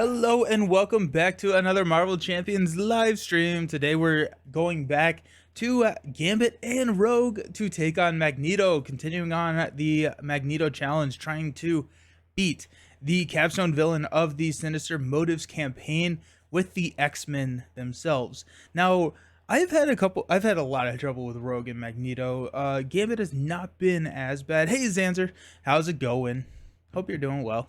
Hello and welcome back to another Marvel Champions live stream. Today we're going back to Gambit and Rogue to take on Magneto, continuing on the Magneto challenge, trying to beat the capstone villain of the Sinister Motives campaign with the X-Men themselves. Now, I've had a lot of trouble with Rogue and Magneto. Gambit has not been as bad. Hey Zanzer, how's it going? Hope you're doing well.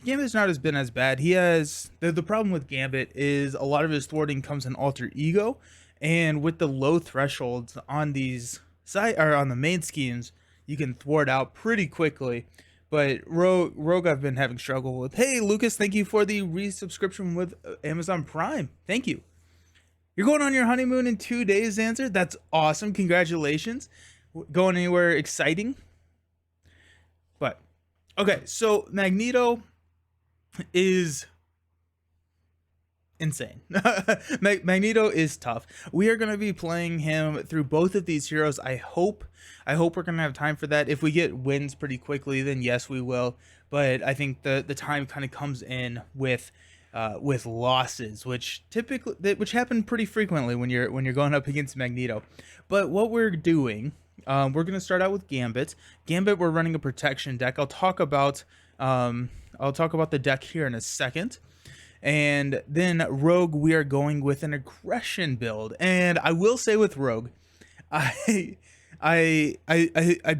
Gambit's not been as bad. He has the problem with Gambit is a lot of his thwarting comes in alter ego, and with the low thresholds on these side or on the main schemes, you can thwart out pretty quickly. But Rogue I've been having struggle with. Hey Lucas, thank you for the resubscription with Amazon Prime. Thank you. You're going on your honeymoon in 2 days, Answer. That's awesome. Congratulations. Going anywhere exciting? But okay, so Magneto is insane. Magneto is tough. We are going to be playing him through both of these heroes. I hope we're going to have time for that. If we get wins pretty quickly, then yes, we will. But I think the time kind of comes in with losses, which happen pretty frequently when you're going up against Magneto. But what we're doing, we're going to start out with Gambit. Gambit, we're running a protection deck. I'll talk about the deck here in a second. And then Rogue, we are going with an aggression build. And I will say with Rogue, I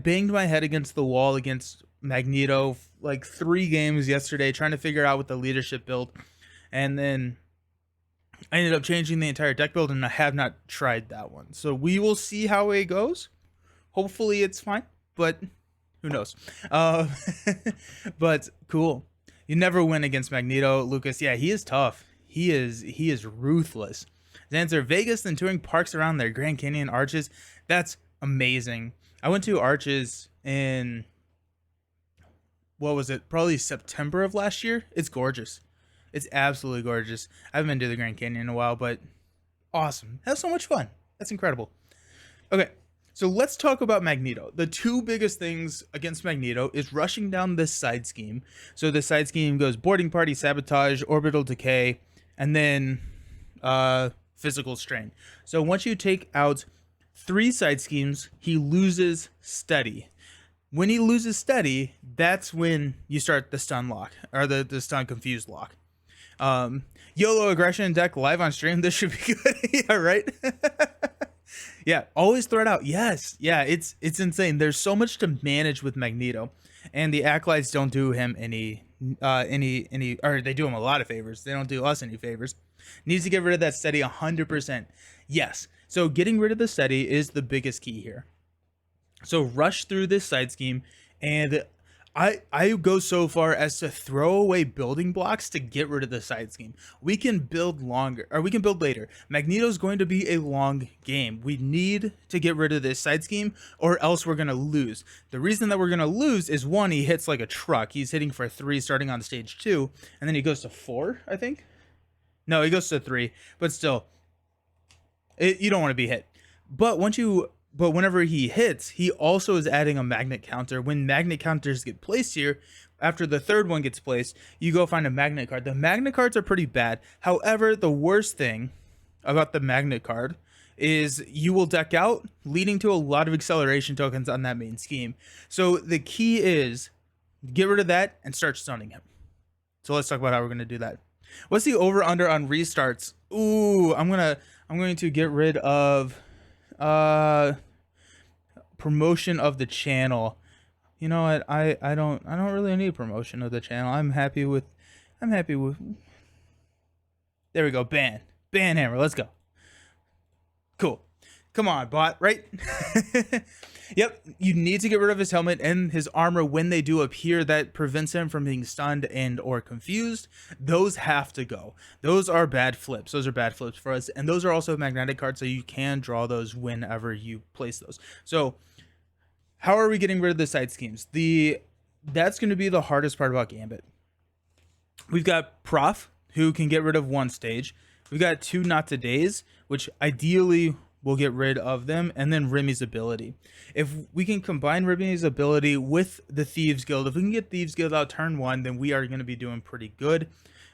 banged my head against the wall against Magneto like 3 games yesterday trying to figure out with the leadership build. And then I ended up changing the entire deck build, and I have not tried that one. So we will see how it goes. Hopefully it's fine, but who knows? But cool. You never win against Magneto, Lucas. Yeah, he is tough. He is ruthless. Zanzer, Vegas and touring parks around their Grand Canyon arches. That's amazing. I went to arches in, what was it? Probably September of last year. It's gorgeous. It's absolutely gorgeous. I haven't been to the Grand Canyon in a while, but awesome. Have so much fun. That's incredible. Okay. So let's talk about Magneto. The 2 biggest things against Magneto is rushing down this side scheme. So the side scheme goes boarding party, sabotage, orbital decay, and then physical strain. So once you take out 3 side schemes, he loses steady. When he loses steady, that's when you start the stun lock, or the stun confused lock. YOLO aggression deck live on stream. This should be good. Yeah, right? Yeah, always throw it out. Yes. Yeah, it's insane. There's so much to manage with Magneto, and the acolytes don't do him any or they do him a lot of favors. They don't do us any favors. Needs to get rid of that steady 100%. Yes. So getting rid of the steady is the biggest key here. So rush through this side scheme, and I go so far as to throw away building blocks to get rid of the side scheme. We can build longer, or we can build later. Magneto's going to be a long game. We need to get rid of this side scheme, or else we're going to lose. The reason that we're going to lose is, 1, he hits like a truck. He's hitting for 3 starting on stage 2, and then he goes to 4, I think. No, he goes to 3, but still, you don't want to be hit. But whenever he hits, he also is adding a magnet counter. When magnet counters get placed here, after the 3rd one gets placed, you go find a magnet card. The magnet cards are pretty bad. However, the worst thing about the magnet card is you will deck out, leading to a lot of acceleration tokens on that main scheme. So the key is get rid of that and start stunning him. So let's talk about how we're going to do that. What's the over under on restarts? Ooh, I'm going to get rid of promotion of the channel. You know what? I don't really need promotion of the channel. I'm happy with there we go. Ban hammer. Let's go. Cool. Come on, bot, right? Yep, you need to get rid of his helmet and his armor when they do appear that prevents him from being stunned and or confused. Those have to go. Those are bad flips. Those are bad flips for us. And those are also magnetic cards, so you can draw those whenever you place those. So how are we getting rid of the side schemes? That's going to be the hardest part about Gambit. We've got Prof, who can get rid of 1 stage. We've got 2 Not Todays, which ideally we'll get rid of them, and then Remy's ability. If we can combine Remy's ability with the Thieves Guild, if we can get Thieves Guild out turn 1, then we are going to be doing pretty good.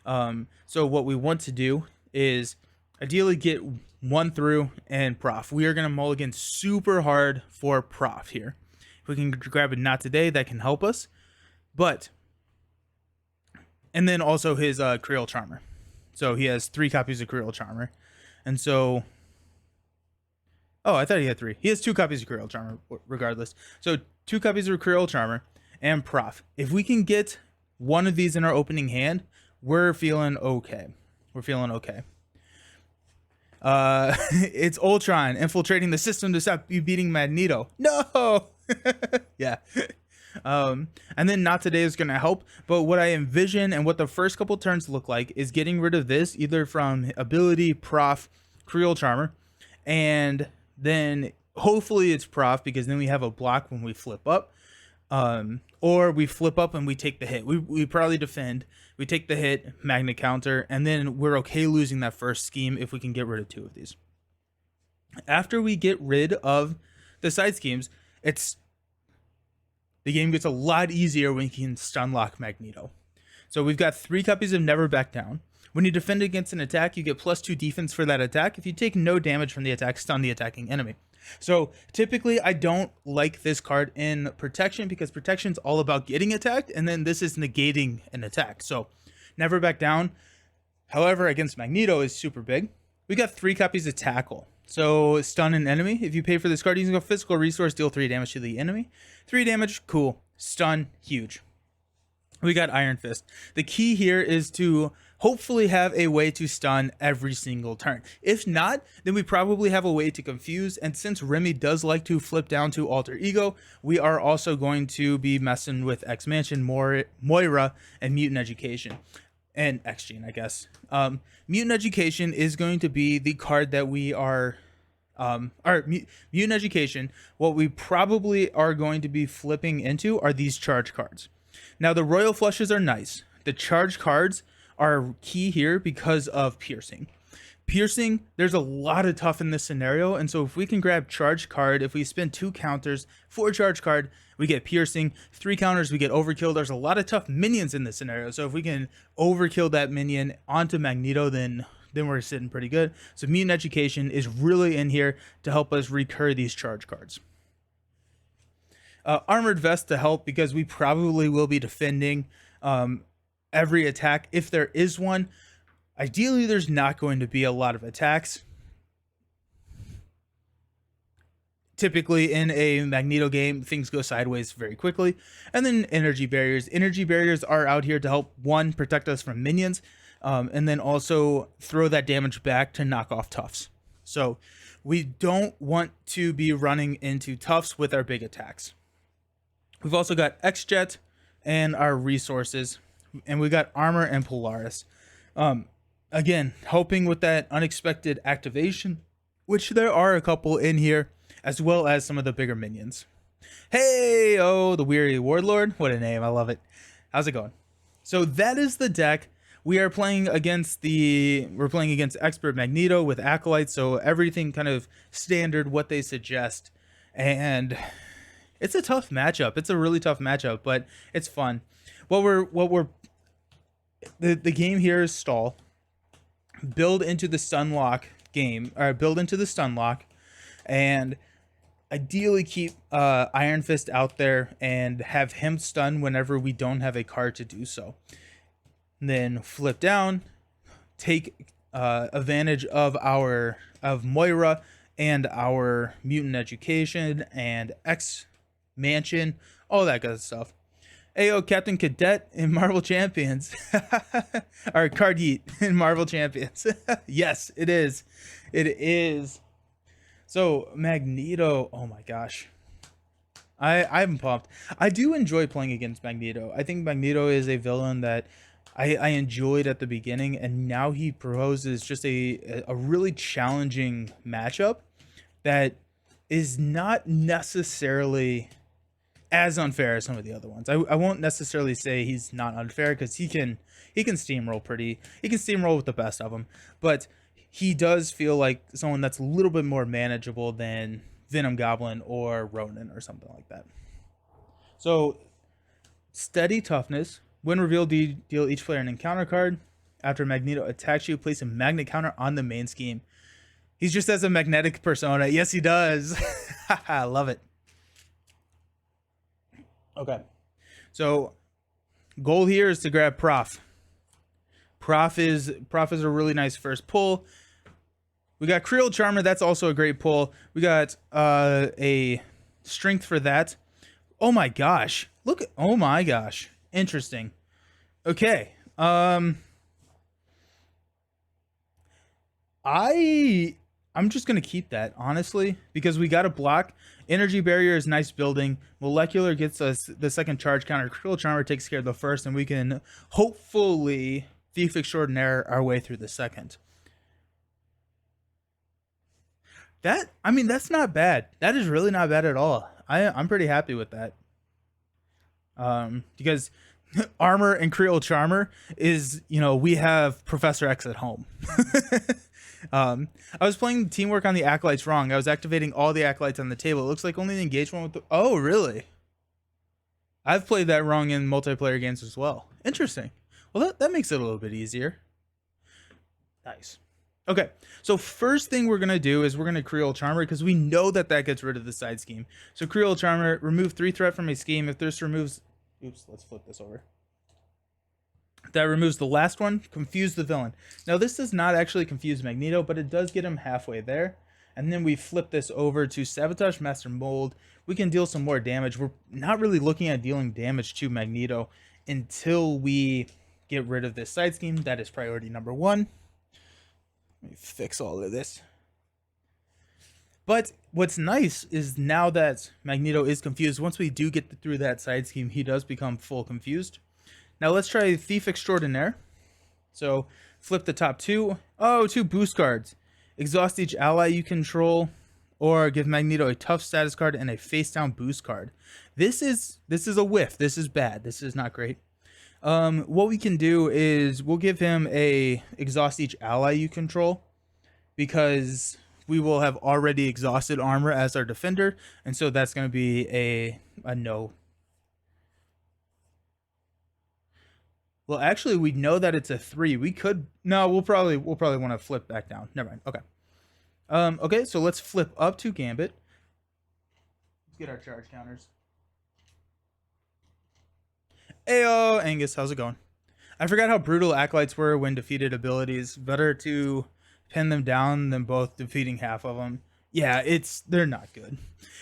So what we want to do is ideally get 1 through and Prof. We are going to mulligan super hard for Prof here. If we can grab it not today, that can help us. But, and then also his Creole Charmer. So he has 3 copies of Creole Charmer. And so, oh, I thought he had 3. He has 2 copies of Creole Charmer regardless. So 2 copies of Creole Charmer and Prof. If we can get one of these in our opening hand, we're feeling okay. We're feeling okay. It's Ultron infiltrating the system to stop you beating Magneto. No! Yeah. And then not today is going to help, but what I envision and what the first couple turns look like is getting rid of this either from ability, Prof, Creole Charmer, and then hopefully it's Prof because then we have a block when we flip up, or we flip up and we take the hit. We probably defend, we take the hit, Magnet counter, and then we're okay losing that first scheme if we can get rid of 2 of these. After we get rid of the side schemes, the game gets a lot easier when you can stun lock Magneto. So we've got 3 copies of Never Back Down. When you defend against an attack, you get +2 defense for that attack. If you take no damage from the attack, stun the attacking enemy. So typically I don't like this card in protection because protection's all about getting attacked, and then this is negating an attack. So Never Back Down, however, against Magneto is super big. We got 3 copies of Tackle. So stun an enemy. If you pay for this card using a physical resource, deal 3 damage to the enemy. 3 damage, cool. Stun, huge. We got Iron Fist. The key here is to hopefully have a way to stun every single turn. If not, then we probably have a way to confuse. And since Remy does like to flip down to Alter Ego, we are also going to be messing with X-Mansion, Moira, and Mutant Education. And X-Gene, I guess. Mutant Education is going to be the card that we are... Mutant Education, what we probably are going to be flipping into are these charge cards. Now, the Royal Flushes are nice. The charge cards are key here because of Piercing. Piercing, there's a lot of tough in this scenario, and so if we can grab charge card, if we spend 2 counters for charge card, we get Piercing. 3 counters, we get Overkill. There's a lot of tough minions in this scenario, so if we can overkill that minion onto Magneto, then we're sitting pretty good. So Mutant Education is really in here to help us recur these charge cards. Armored Vest to help because we probably will be defending every attack if there is one. Ideally, there's not going to be a lot of attacks. Typically in a Magneto game, things go sideways very quickly. And then energy barriers. Energy barriers are out here to help, 1, protect us from minions, and then also throw that damage back to knock off Toughs. So we don't want to be running into Toughs with our big attacks. We've also got X-Jet and our resources, and we got Armor and Polaris. Again, helping with that unexpected activation, which there are a couple in here, as well as some of the bigger minions. Hey, oh, the Weary Warlord. What a name. I love it. How's it going? So that is the deck. We are playing against Expert Magneto with Acolytes, so everything kind of standard what they suggest. And it's a tough matchup. It's a really tough matchup, but it's fun. The game here is stall. Build into the Stunlock game, or build into the Stunlock, and ideally keep Iron Fist out there and have him stun whenever we don't have a card to do so. And then flip down, take advantage of Moira and our Mutant Education and X-Mansion, all that good stuff. Ayo, Captain Cadet in Marvel Champions. Or Card Heat in Marvel Champions. Yes, it is. It is. So, Magneto, oh my gosh. I'm pumped. I do enjoy playing against Magneto. I think Magneto is a villain that I enjoyed at the beginning, and now he proposes just a really challenging matchup that is not necessarily as unfair as some of the other ones. I won't necessarily say he's not unfair because he can steamroll he can steamroll with the best of them, but he does feel like someone that's a little bit more manageable than Venom Goblin or Ronin or something like that. So steady toughness. When revealed, deal each player an encounter card. After Magneto attacks you, place a magnet counter on the main scheme. He's just as a magnetic persona. Yes, he does. I love it. Okay. So goal here is to grab Prof. Prof is a really nice first pull. We got Creole Charmer. That's also a great pull. We got a strength for that. Oh my gosh. Look. Oh my gosh. Interesting. Okay. I'm just gonna keep that honestly because we got a block. Energy barrier is nice building. Molecular gets us the second charge counter. Creole Charmer takes care of the first, and we can hopefully Thief Extraordinaire our way through the second. That's not bad. That is really not bad at all. I'm pretty happy with that. Because Armor and Creole Charmer is, we have Professor X at home. I was playing teamwork on the acolytes wrong. I was activating all the acolytes on the table. It looks like only the engagement with the... Oh, really? I've played that wrong in multiplayer games as well. Interesting. Well, that makes it a little bit easier. Nice. Okay, so first thing we're going to do is we're going to Creole Charmer because we know that gets rid of the side scheme. So Creole Charmer, remove 3 threat from a scheme. If this removes... Oops, let's flip this over. That removes the last one. Confuse the villain. Now, this does not actually confuse Magneto, but it does get him halfway there. And then we flip this over to Sabotage Master Mold. We can deal some more damage. We're not really looking at dealing damage to Magneto until we get rid of this side scheme. That is priority number 1. Let me fix all of this. But what's nice is now that Magneto is confused, once we do get through that side scheme, he does become full confused. Now let's try Thief Extraordinaire. So flip the top 2. Oh, 2 boost cards. Exhaust each ally you control, or give Magneto a tough status card and a face down boost card. This is a whiff. This is bad. This is not great. What we can do is we'll give him a exhaust each ally you control because we will have already exhausted armor as our defender, and so that's going to be a no. Well, actually, we know that it's a 3. We could we'll probably want to flip back down. Never mind. Okay. Okay, so let's flip up to Gambit. Let's get our charge counters. Ayo, Angus, how's it going? I forgot how brutal acolytes were when defeated abilities. Better to pin them down than both defeating half of them. Yeah, they're not good.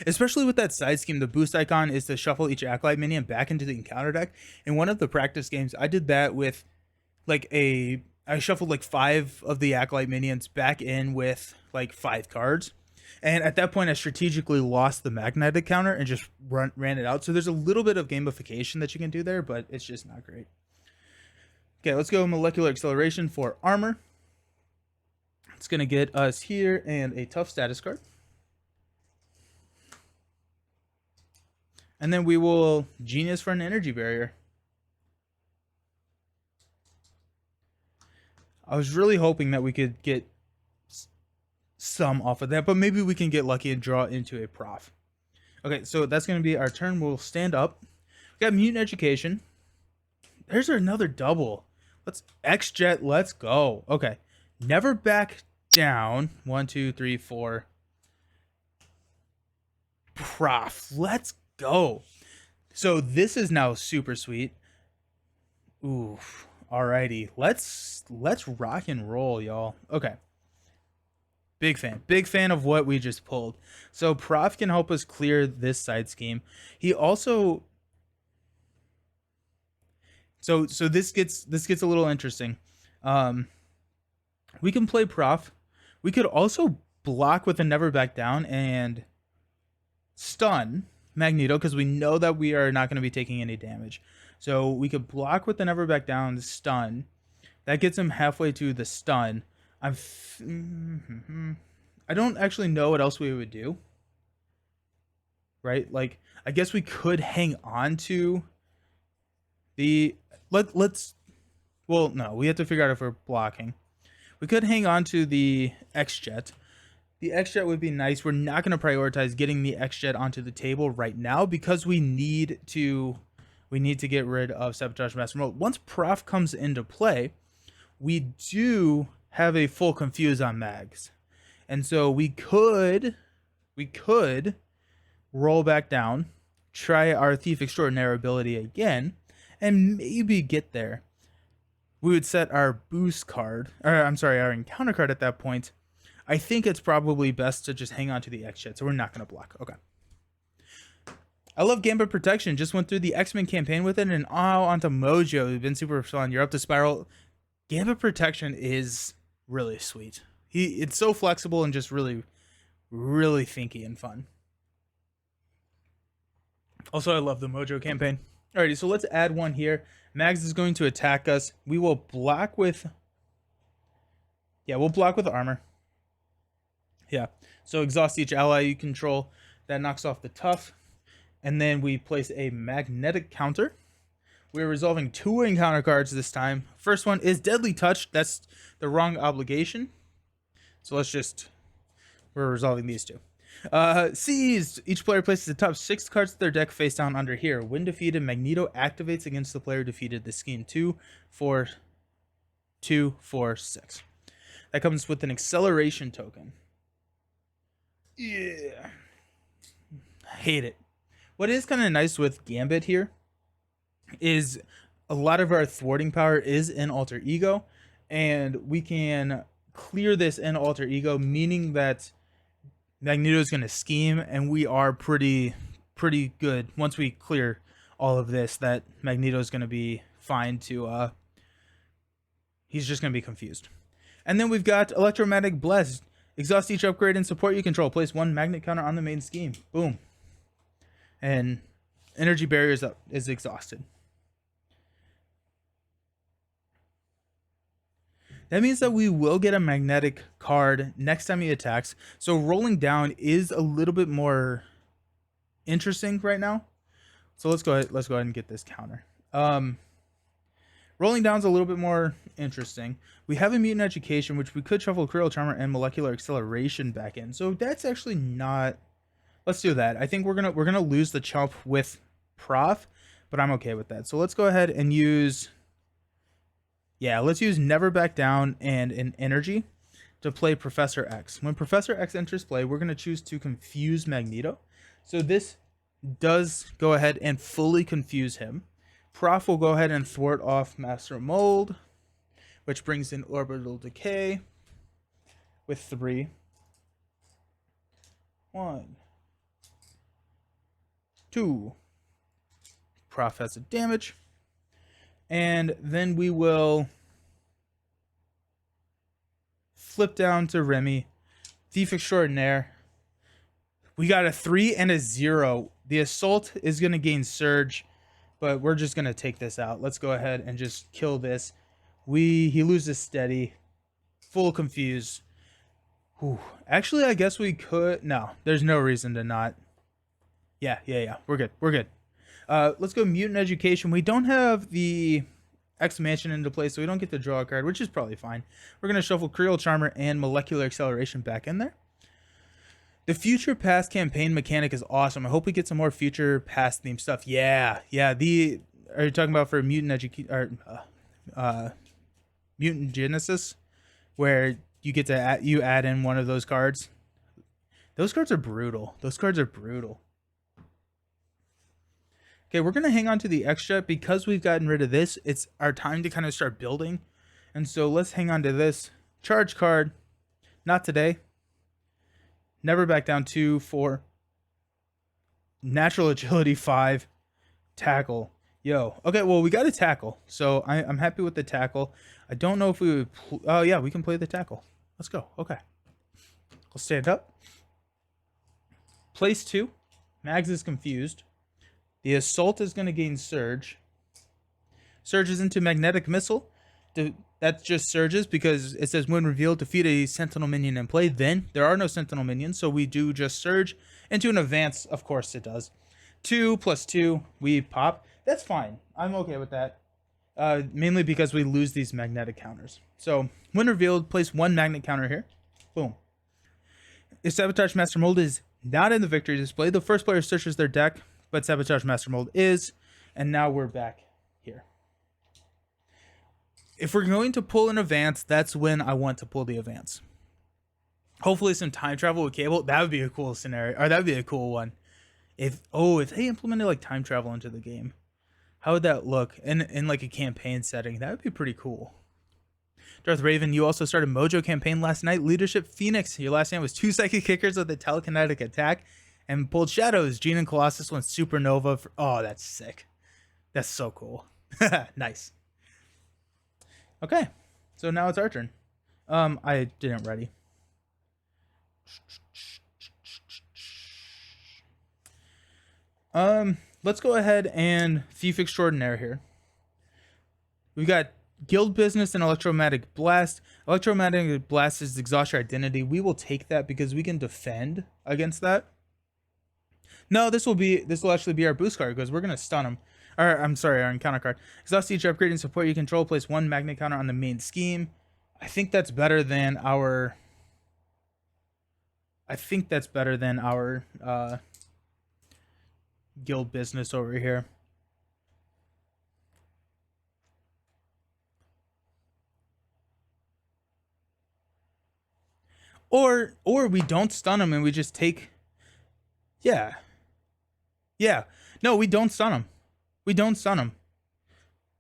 Especially with that side scheme, the boost icon is to shuffle each acolyte minion back into the encounter deck. In one of the practice games, I did that with I shuffled 5 of the acolyte minions back in with 5 cards. And at that point, I strategically lost the magnetic counter and just ran it out. So there's a little bit of gamification that you can do there, but it's just not great. Okay, let's go Molecular Acceleration for armor. It's going to get us here and a tough status card. And then we will Genius for an energy barrier. I was really hoping that we could get some off of that, but maybe we can get lucky and draw into a prof. Okay, so that's going to be our turn. We'll stand up. We got Mutant Education. There's another double. Let's X-Jet. Let's go. Okay. Never back down. 1, 2, 3, 4. Prof. Let's go. So this is now super sweet. Ooh. Alrighty. Let's rock and roll, y'all. Okay. Big fan of what we just pulled. So Prof can help us clear this side scheme. He also so this gets a little interesting. We can play Prof. We could also block with a Never Back Down and stun Magneto because we know that we are not going to be taking any damage. So we could block with the Never Back Down, stun. That gets him halfway to the stun. I don't actually know what else we would do. Right? I guess we could hang on to the... Well, no. We have to figure out if we're blocking. We could hang on to the X-Jet. The X-Jet would be nice. We're not going to prioritize getting the X-Jet onto the table right now because we need to get rid of Sabotage Master Mold. Once Prof comes into play, we do have a full confuse on mags. And so we could roll back down, try our Thief Extraordinaire ability again, and maybe get there. We would set our boost card, or I'm sorry, our encounter card at that point. I think it's probably best to just hang on to the X-Jet, so we're not going to block. Okay. I love Gambit Protection. Just went through the X-Men campaign with it, and onto Mojo. It's been super fun. You're up to Spiral. Gambit Protection is really sweet. It's so flexible and just really, really thinky and fun. Also, I love the Mojo campaign. Alrighty, so let's add one here. Mags is going to attack us. We will block with... Yeah, we'll block with armor. Yeah, so exhaust each ally you control. That knocks off the tough. And then we place a magnetic counter. We're resolving 2 encounter cards this time. First one is Deadly Touch. That's the wrong obligation. So we're resolving these 2. Seized. Each player places the top 6 cards of their deck face down under here. When defeated, Magneto activates against the player defeated. The scheme 2, 4, 2, 4, 6. That comes with an acceleration token. Yeah. Hate it. What is kind of nice with Gambit here is a lot of our thwarting power is in Alter Ego, and we can clear this in Alter Ego, meaning that Magneto is going to scheme, and we are pretty good once we clear all of this. That Magneto is going to be fine to. He's just going to be confused. And then we've got Electromagnetic Blast. Exhaust each upgrade and support you control. Place 1 magnet counter on the main scheme. Boom. And energy barrier is exhausted. That means that we will get a magnetic card next time he attacks. So rolling down is a little bit more interesting right now. So let's go ahead and get this counter. Rolling down is a little bit more interesting. We have a Mutant Education, which we could shuffle Creel Charmer and Molecular Acceleration back in. So that's actually not... Let's do that. I think we're gonna lose the chump with Prof, but I'm okay with that. So let's go ahead and use... Yeah, let's use Never Back Down and an Energy to play Professor X. When Professor X enters play, we're going to choose to confuse Magneto. So this does go ahead and fully confuse him. Prof will go ahead and thwart off Master Mold, which brings in Orbital Decay with 3. 1, 2. Prof has a damage. And then we will flip down to Remy. Thief Extraordinaire. We got a 3 and a 0. The Assault is going to gain Surge, but we're just going to take this out. Let's go ahead and just kill this. He loses Steady. Full Confused. Whew. Actually, I guess we could... No, there's no reason to not. Yeah. We're good. Let's go Mutant Education. We don't have the X-Mansion into play, so we don't get to draw a card, which is probably fine. We're going to shuffle Creel Charmer and Molecular Acceleration back in there. The Future Past campaign mechanic is awesome. I hope we get some more Future Past theme stuff. Yeah. Are you talking about for Mutant Mutant Genesis, where you get to add in one of those cards? Those cards are brutal. Okay, we're going to hang on to the X-Jet because we've gotten rid of this. It's our time to kind of start building. And so let's hang on to this. Charge card. Not today. Never Back Down 2, 4. Natural Agility 5. Tackle. Yo. Okay, well, we got a tackle. So I'm happy with the tackle. I don't know if we would... Oh, yeah, we can play the tackle. Let's go. Okay. We'll stand up. Place 2. Mags is confused. The Assault is going to gain Surge. Surges into Magnetic Missile. That just surges because it says when revealed, defeat a Sentinel minion in play. Then there are no Sentinel minions, so we do just surge into an advance. Of course it does. 2 + 2, we pop. That's fine. I'm okay with that. mainly because we lose these magnetic counters. So when revealed, place 1 magnet counter here. Boom. If Sabotage Master Mold is not in the victory display, the first player searches their deck, but Sabotage Master Mold is, and now we're back here. If we're going to pull an advance, that's when I want to pull the advance. Hopefully some time travel with Cable. That would be a cool scenario, or that would be a cool one. If they implemented like time travel into the game, how would that look in like a campaign setting? That would be pretty cool. Darth Raven, you also started Mojo campaign last night. Leadership Phoenix, your last name was 2 psychic kickers with a telekinetic attack, and pulled Shadows. Gene and Colossus went Supernova. Oh, that's sick. That's so cool. Nice. Okay, so now it's our turn. I didn't ready. Let's go ahead and Thief Extraordinaire here. We've got Guild Business and Electromagnetic Blast. Electromagnetic Blast is Exhaust Your Identity. We will take that because we can defend against that. No, this will actually be our boost card because we're gonna stun him. Or I'm sorry, our encounter card. Exhaust each upgrade and support you control. Place 1 magnet counter on the main scheme. I think that's better than our. Guild Business over here. Or we don't stun him and we just take. Yeah. No, we don't stun him.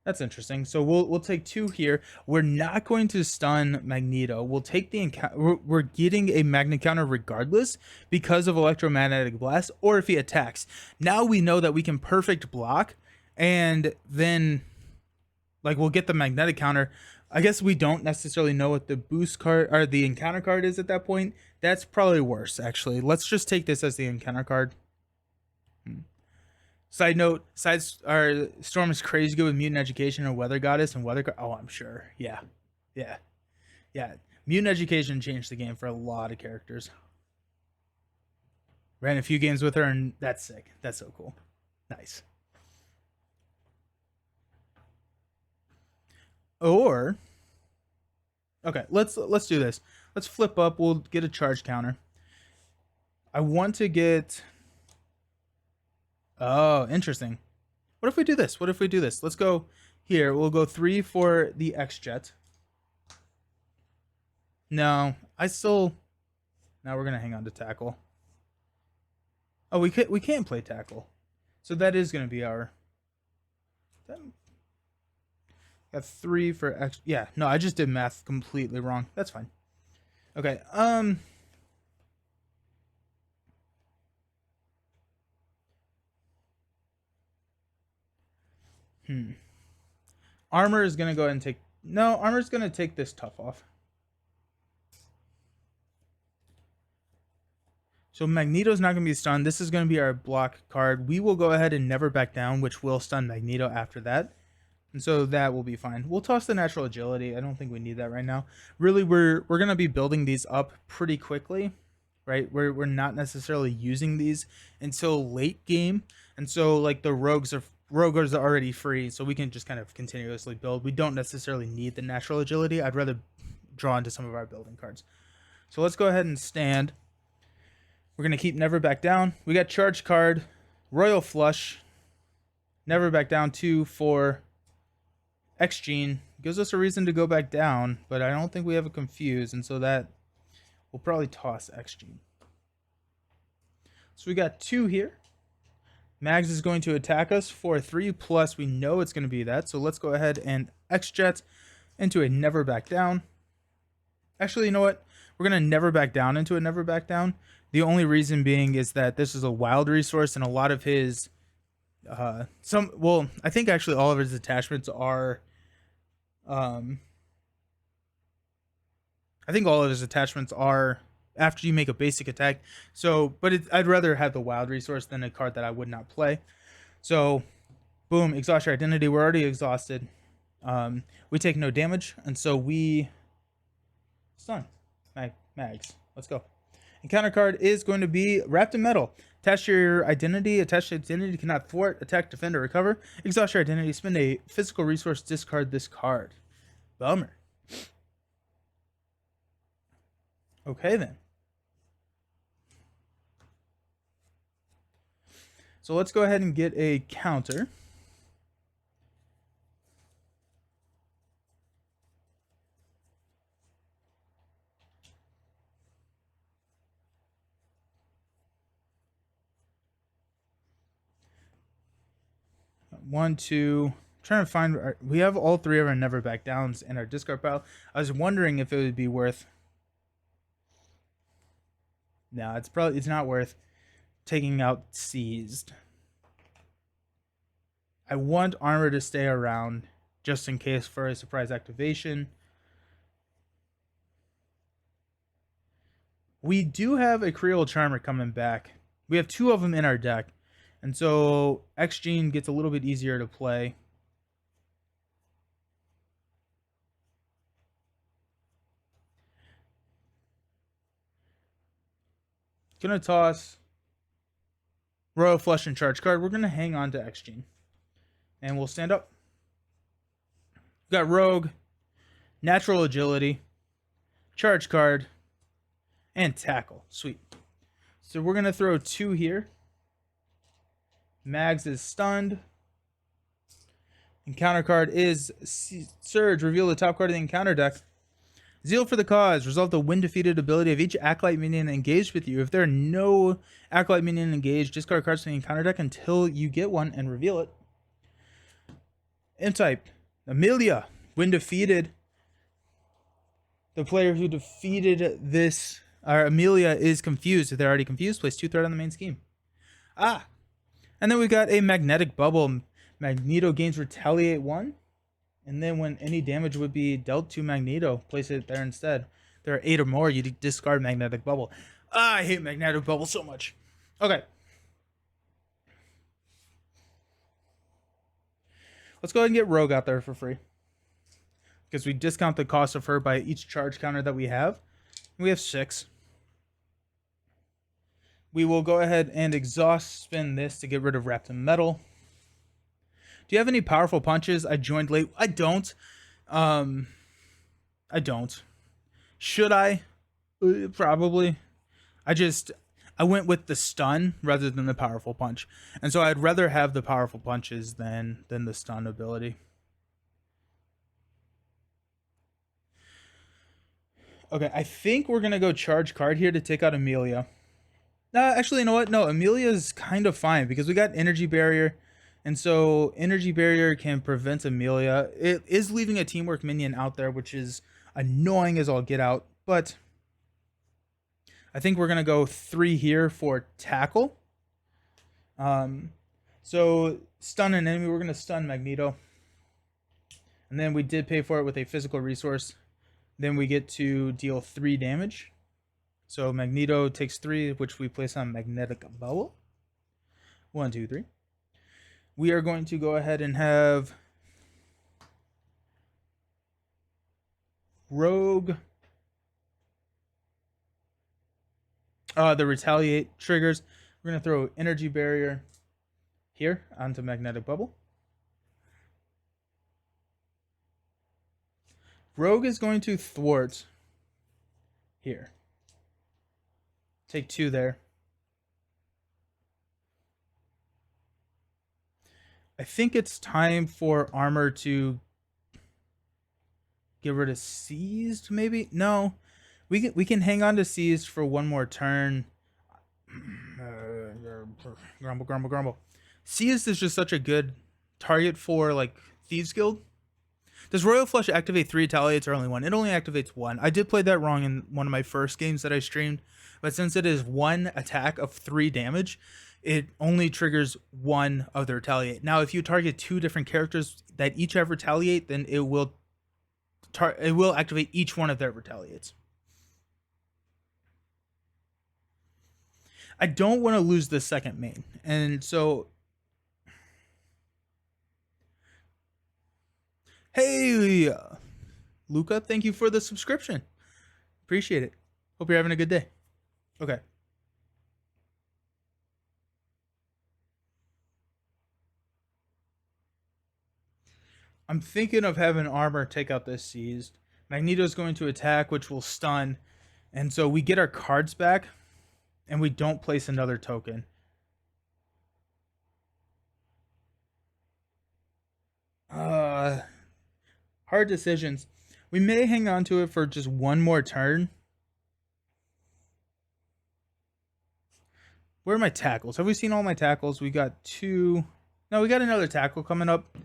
That's interesting. So we'll take 2 here. We're not going to stun Magneto. We'll take the encounter. We're getting a magnet counter regardless because of Electromagnetic Blast, or if he attacks. Now we know that we can perfect block, and then like we'll get the magnetic counter. I guess we don't necessarily know what the boost card or the encounter card is at that point. That's probably worse, actually. Let's just take this as the encounter card. Side note, Storm is crazy good with Mutant Education and Weather Goddess and Weather. Oh, I'm sure. Yeah. Mutant Education changed the game for a lot of characters. Ran a few games with her, and that's sick. That's so cool. Nice. Or, okay, let's do this. Let's flip up. We'll get a charge counter. I want to get. Oh, interesting. What if we do this? Let's go here. We'll go 3 for the X-Jet. No, now we're going to hang on to tackle. Oh, we can't play tackle. So that is going to be our. Got 3 for X. Yeah, no, I just did math completely wrong. That's fine. Okay, Armor is going to go ahead and take. No, Armor's going to take this tough off. So Magneto's not going to be stunned. This is going to be our block card. We will go ahead and Never Back Down, which will stun Magneto after that. And so that will be fine. We'll toss the Natural Agility. I don't think we need that right now. Really, we're going to be building these up pretty quickly, right? We're not necessarily using these until late game. And so like the rogues are already free, so we can just kind of continuously build. We don't necessarily need the Natural Agility. I'd rather draw into some of our building cards. So let's go ahead and stand. We're going to keep Never Back Down. We got Charge card, Royal Flush, Never Back Down 2 for X-Gene. Gives us a reason to go back down, but I don't think we have a Confuse, and so that we'll probably toss X-Gene. So we got 2 here. Mags is going to attack us for 3 plus. We know it's going to be that. So let's go ahead and X-Jet into a Never Back Down. Actually, you know what? We're going to Never Back Down into a Never Back Down. The only reason being is that this is a wild resource, and a lot of his I think actually all of his attachments are I think all of his attachments are after you make a basic attack. So, but I'd rather have the wild resource than a card that I would not play. So, boom, exhaust your identity. We're already exhausted. We take no damage, and so we stun. Mags. Let's go. Encounter card is going to be Wrapped in Metal. Attach your identity. Attached identity cannot thwart, attack, defend, or recover. Exhaust your identity. Spend a physical resource. Discard this card. Bummer. Okay, then. So let's go ahead and get a counter. One, two. Trying to find. We have all three of our never back downs in our discard pile. I was wondering if it would be worth. No, it's not worth taking out seized. I want armor to stay around just in case for a surprise activation. We do have a Creole Charmer coming back. We have two of them in our deck. And so X-Gene gets a little bit easier to play. Gonna toss Royal Flush and Charge card. We're gonna hang on to X-Gene. And we'll stand up. We've got Rogue, Natural Agility, Charge card, and Tackle. Sweet. So we're gonna throw two here. Mags is stunned. Encounter card is Surge. Reveal the top card of the encounter deck. Zeal for the cause. Resolve the when defeated ability of each Acolyte minion engaged with you. If there are no Acolyte minion engaged, discard cards from the encounter deck until you get one and reveal it. M-type. Amelia. When defeated, the player who defeated this, Amelia, is confused. If they're already confused, place 2 threat on the main scheme. And then we got a Magnetic Bubble. Magneto gains Retaliate 1. And then when any damage would be dealt to Magneto, place it there instead. There are 8 or more, you discard Magnetic Bubble. I hate Magnetic Bubble so much. Okay. Let's go ahead and get Rogue out there for free. Because we discount the cost of her by each charge counter that we have. We have 6. We will go ahead and exhaust spin this to get rid of Wrapped in Metal. Do you have any powerful punches? I joined late. I don't. I don't. Should I? Probably. I went with the stun rather than the powerful punch. And so I'd rather have the powerful punches than the stun ability. Okay, I think we're going to go charge card here to take out Amelia. Actually, you know what? No, Amelia's kind of fine because we got Energy Barrier. And so Energy Barrier can prevent Amelia. It is leaving a Teamwork minion out there, which is annoying as all get out. But I think we're going to go 3 here for Tackle. So stun an enemy. We're going to stun Magneto. And then we did pay for it with a physical resource. Then we get to deal 3 damage. So Magneto takes 3, which we place on Magnetic Bubble. 1, 2, 3. We are going to go ahead and have Rogue. The Retaliate triggers. We're going to throw Energy Barrier here onto Magnetic Bubble. Rogue is going to thwart here. Take 2 there. I think it's time for armor to get rid of seized, maybe? No. We can hang on to seized for 1 more turn. Grumble, grumble, grumble. Seized is just such a good target for like Thieves Guild. Does Royal Flush activate 3 retaliates or only 1? It only activates 1. I did play that wrong in one of my first games that I streamed. But since it is 1 attack of 3 damage, it only triggers 1 of the retaliate. Now, if you target 2 different characters that each have retaliate, then it will activate each one of their retaliates. I don't want to lose the second main. And so... Hey, Luca, thank you for the subscription. Appreciate it. Hope you're having a good day. Okay. I'm thinking of having armor take out this seized. Magneto's going to attack, which will stun, and so we get our cards back, and we don't place another token. Hard decisions. We may hang on to it for just one more turn. Where are my tackles? Have we seen all my tackles? We got 2. No, we got another tackle coming up.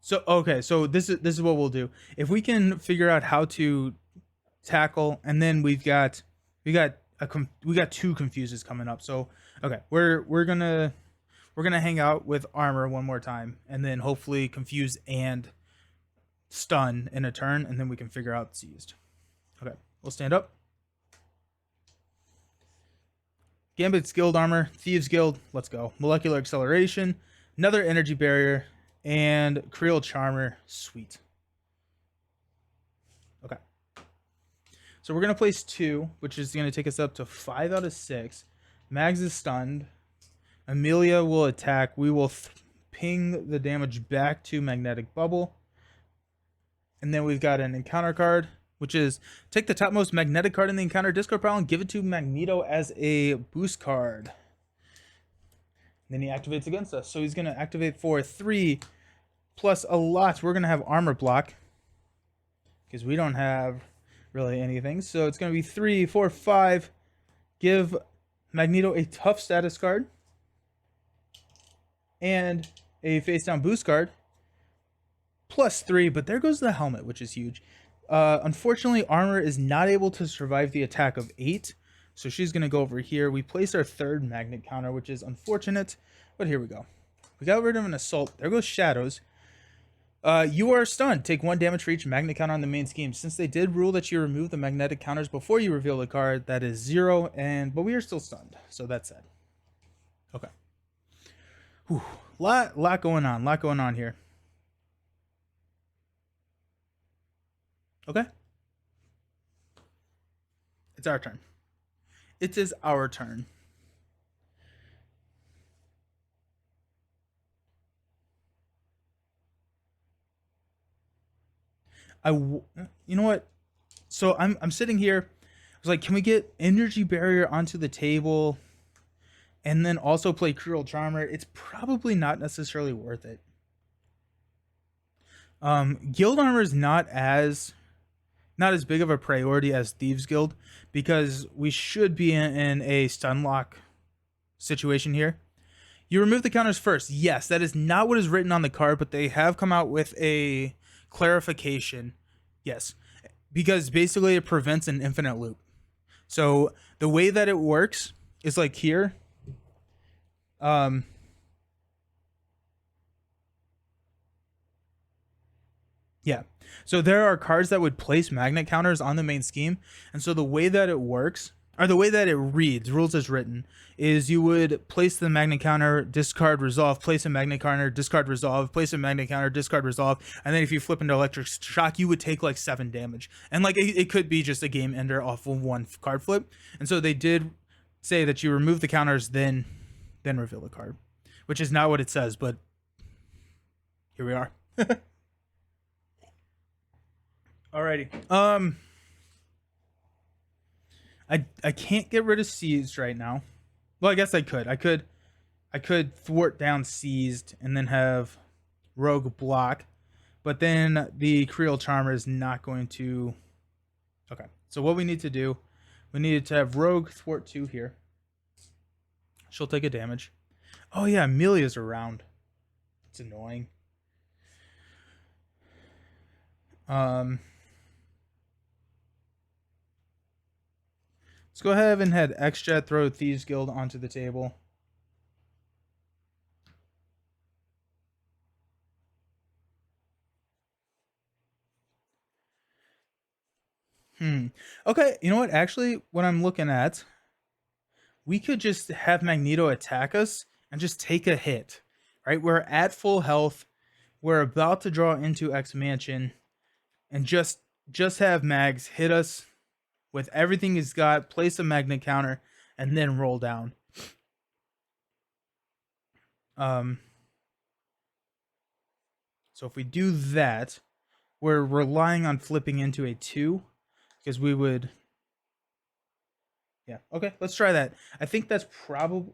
So okay, so this is what we'll do. If we can figure out how to tackle, and then we got 2 confuses coming up. So okay, we're gonna hang out with armor one more time, and then hopefully confuse and stun in a turn, and then we can figure out seized. Okay, we'll stand up. Gambit's Guild armor, Thieves Guild, let's go. Molecular acceleration, another energy barrier, and Creel Charmer, sweet. Okay. So we're going to place 2, which is going to take us up to 5 out of 6. Mags is stunned. Amelia will attack. We will ping the damage back to Magnetic Bubble. And then we've got an encounter card, which is take the topmost magnetic card in the encounter discard pile and give it to Magneto as a boost card. And then he activates against us. So he's going to activate for 3 plus a lot. We're going to have armor block because we don't have really anything. So it's going to be 3, 4, 5. Give Magneto a tough status card and a face down boost card. Plus 3, but there goes the helmet, which is huge. Unfortunately, armor is not able to survive the attack of 8, so she's going to go over here. We place our 3rd magnet counter, which is unfortunate, but here we go. We got rid of an assault. There goes shadows. You are stunned. Take 1 damage for each magnet counter on the main scheme. Since they did rule that you remove the magnetic counters before you reveal the card, that is 0, but we are still stunned, so that's sad. Okay. Whew. Lot going on here. Okay. It's our turn. It is our turn. You know what? So I'm sitting here. I was like, can we get energy barrier onto the table, and then also play Cruel Charmer? It's probably not necessarily worth it. Guild armor is not as big of a priority as Thieves Guild because we should be in a stun lock situation here. You remove the counters first. Yes, that is not what is written on the card, but they have come out with a clarification. Yes, because basically it prevents an infinite loop. So the way that it works is like here. Yeah. So there are cards that would place magnet counters on the main scheme. And so the way that it works, or the way that it reads, rules as written, is you would place the magnet counter, discard resolve, place a magnet counter, discard resolve, place a magnet counter, discard resolve. And then if you flip into electric shock, you would take like 7 damage. And like it could be just a game ender off of 1 card flip. And so they did say that you remove the counters, then reveal the card, which is not what it says, but here we are. Alrighty. I can't get rid of seized right now. Well, I guess I could. I could thwart down seized and then have rogue block, but then the Creel Charmer is not going to. Okay. So what we need to do, we needed to have rogue thwart 2 here. She'll take a damage. Oh yeah, Amelia's around. It's annoying. Let's go ahead and head X-Jet, throw Thieves Guild onto the table. Okay, you know what? Actually, what I'm looking at, we could just have Magneto attack us and just take a hit, right? We're at full health. We're about to draw into X Mansion, and just have Mags hit us with everything he's got, place a magnet counter, and then roll down. So if we do that, we're relying on flipping into a 2 because we would. Yeah, okay, let's try that. I think that's probably.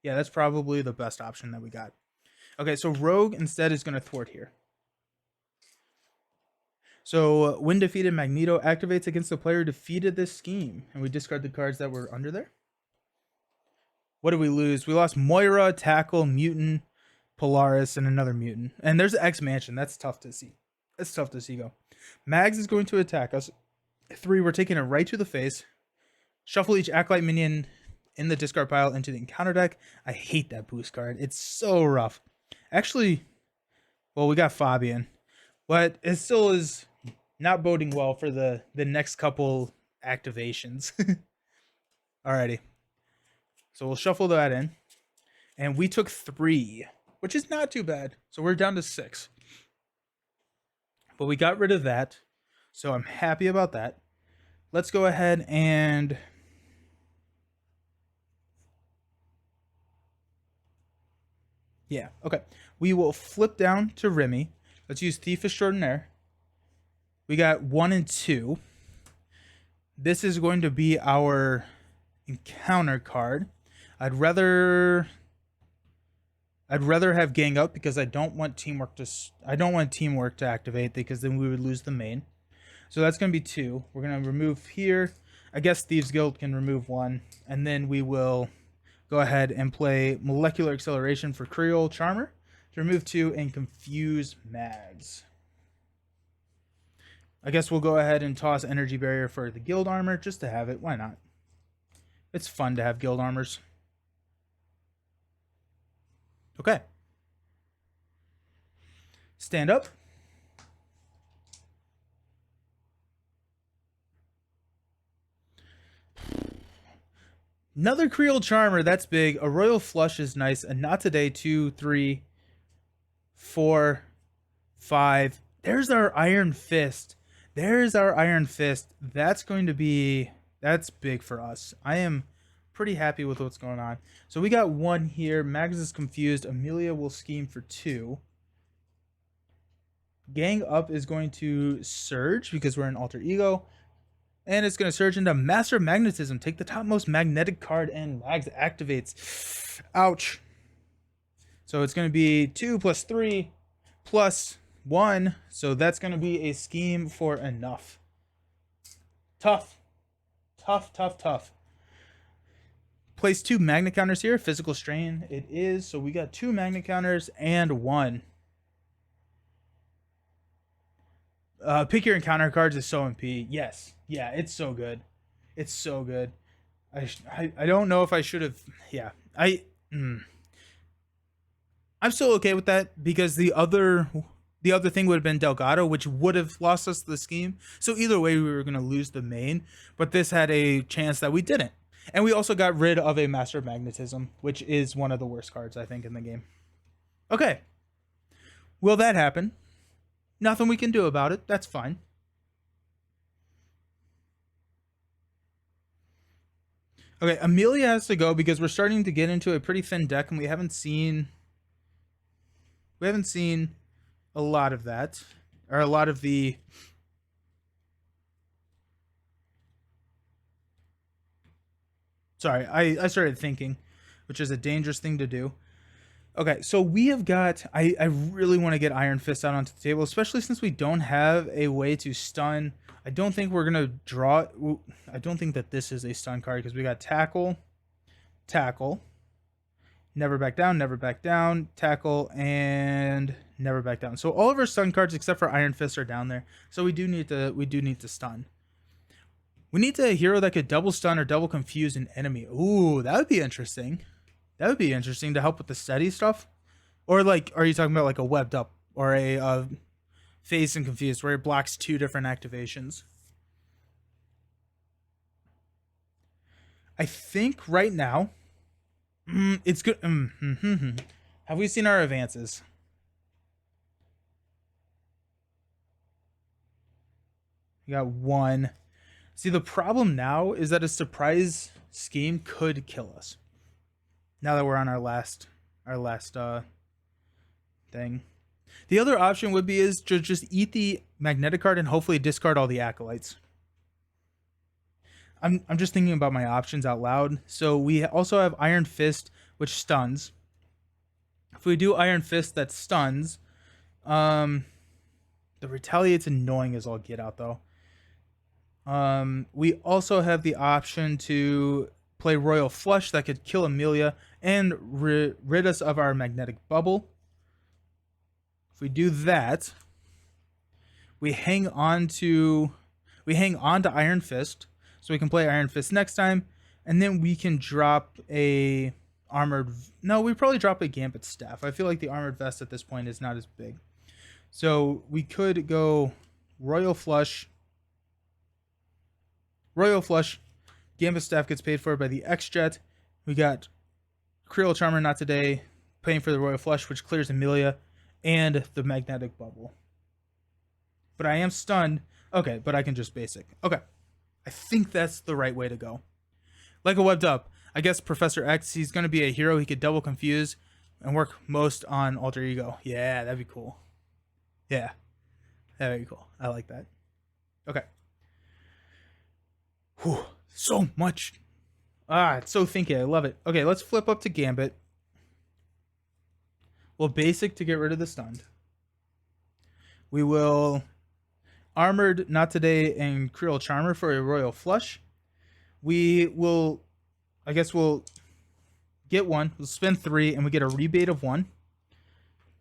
Yeah, that's probably the best option that we got. Okay, so Rogue instead is going to thwart here. So when defeated, Magneto activates against the player who defeated this scheme. And we discard the cards that were under there. What did we lose? We lost Moira, Tackle, Mutant, Polaris, and another Mutant. And there's the X Mansion. That's tough to see. That's tough to see go. Mags is going to attack us. 3, we're taking it right to the face. Shuffle each Acolyte minion in the discard pile into the encounter deck. I hate that boost card. It's so rough. Actually, well, we got Fabian. But it still is not boding well for the next couple activations. Alrighty. So we'll shuffle that in. And we took 3, which is not too bad. So we're down to 6. But we got rid of that. So I'm happy about that. Let's go ahead and... Yeah, okay. We will flip down to Remy. Let's use Thief Extraordinaire. We got 1 and 2. This is going to be our encounter card. I'd rather have Gang Up because I don't want teamwork to activate because then we would lose the main. So that's going to be 2. We're going to remove here. I guess Thieves Guild can remove 1, and then we will go ahead and play Molecular Acceleration for Creole Charmer to remove 2 and confuse Mags. I guess we'll go ahead and toss Energy Barrier for the Guild Armor just to have it. Why not? It's fun to have Guild Armors. Okay. Stand up. Another Creole Charmer, that's big. A Royal Flush is nice. And not today. 2, 3, 4, 5. There's our Iron Fist. There's our Iron Fist. That's big for us. I am pretty happy with what's going on. So we got 1 here. Mags is confused. Amelia will scheme for 2. Gang Up is going to surge because we're an alter ego. And it's going to surge into Master of Magnetism. Take the topmost magnetic card and Mags activates. Ouch. So it's going to be 2 plus 3 plus 1. So that's going to be a scheme for enough. Tough. Tough, tough, tough. Place 2 magnet counters here. Physical strain it is. So we got 2 magnet counters and 1. Pick your encounter cards is so MP. Yes. Yeah, it's so good. It's so good. I don't know if I should have. Yeah. I'm still okay with that because the other thing would have been Delgado, which would have lost us the scheme. So either way, we were going to lose the main. But this had a chance that we didn't. And we also got rid of a Master of Magnetism, which is one of the worst cards, I think, in the game. Okay. Will that happen? Nothing we can do about it. That's fine. Okay, Amelia has to go because we're starting to get into a pretty thin deck and we haven't seen a lot of that. Or a lot of the Sorry, I started thinking, which is a dangerous thing to do. Okay, so we have got... I really want to get Iron Fist out onto the table, especially since we don't have a way to stun. I don't think we're going to draw... I don't think that this is a stun card because we got Tackle, Never Back Down, Tackle, and Never Back Down. So all of our stun cards except for Iron Fist are down there. So we do need to stun. We need a hero that could double stun or double confuse an enemy. Ooh, that would be interesting. That would be interesting to help with the steady stuff. Or like, are you talking about like a webbed up or a phase and confused where it blocks 2 different activations? I think right now it's good. Have we seen our advances? We got 1. See, the problem now is that a surprise scheme could kill us. Now that we're on our last thing. The other option would be is to just eat the magnetic card and hopefully discard all the acolytes. I'm just thinking about my options out loud. So we also have Iron Fist, which stuns. If we do Iron Fist, that stuns. The retaliate's annoying as all get out though. We also have the option to play Royal Flush that could kill Amelia and rid us of our magnetic bubble. If we do that, we hang on to Iron Fist, so we can play Iron Fist next time, and then we can drop a armored. No, we probably drop a Gambit staff. I feel like the armored vest at this point is not as big, so we could go Royal Flush. Gambit staff gets paid for by the X-Jet. We got Creole Charmer, not today, paying for the Royal Flush, which clears Amelia and the magnetic bubble. But I am stunned. Okay, but I can just basic. Okay. I think that's the right way to go. Like a webbed up. I guess Professor X, he's going to be a hero. He could double confuse and work most on alter ego. Yeah, that'd be cool. Yeah. That'd be cool. I like that. Okay. Whew, so much. It's so thinky. I love it. Okay, let's flip up to Gambit. We'll basic to get rid of the stunned. We will Armored, not today, and Creole Charmer for a Royal Flush. We will, I guess we'll get one. We'll spend 3, and we get a rebate of 1.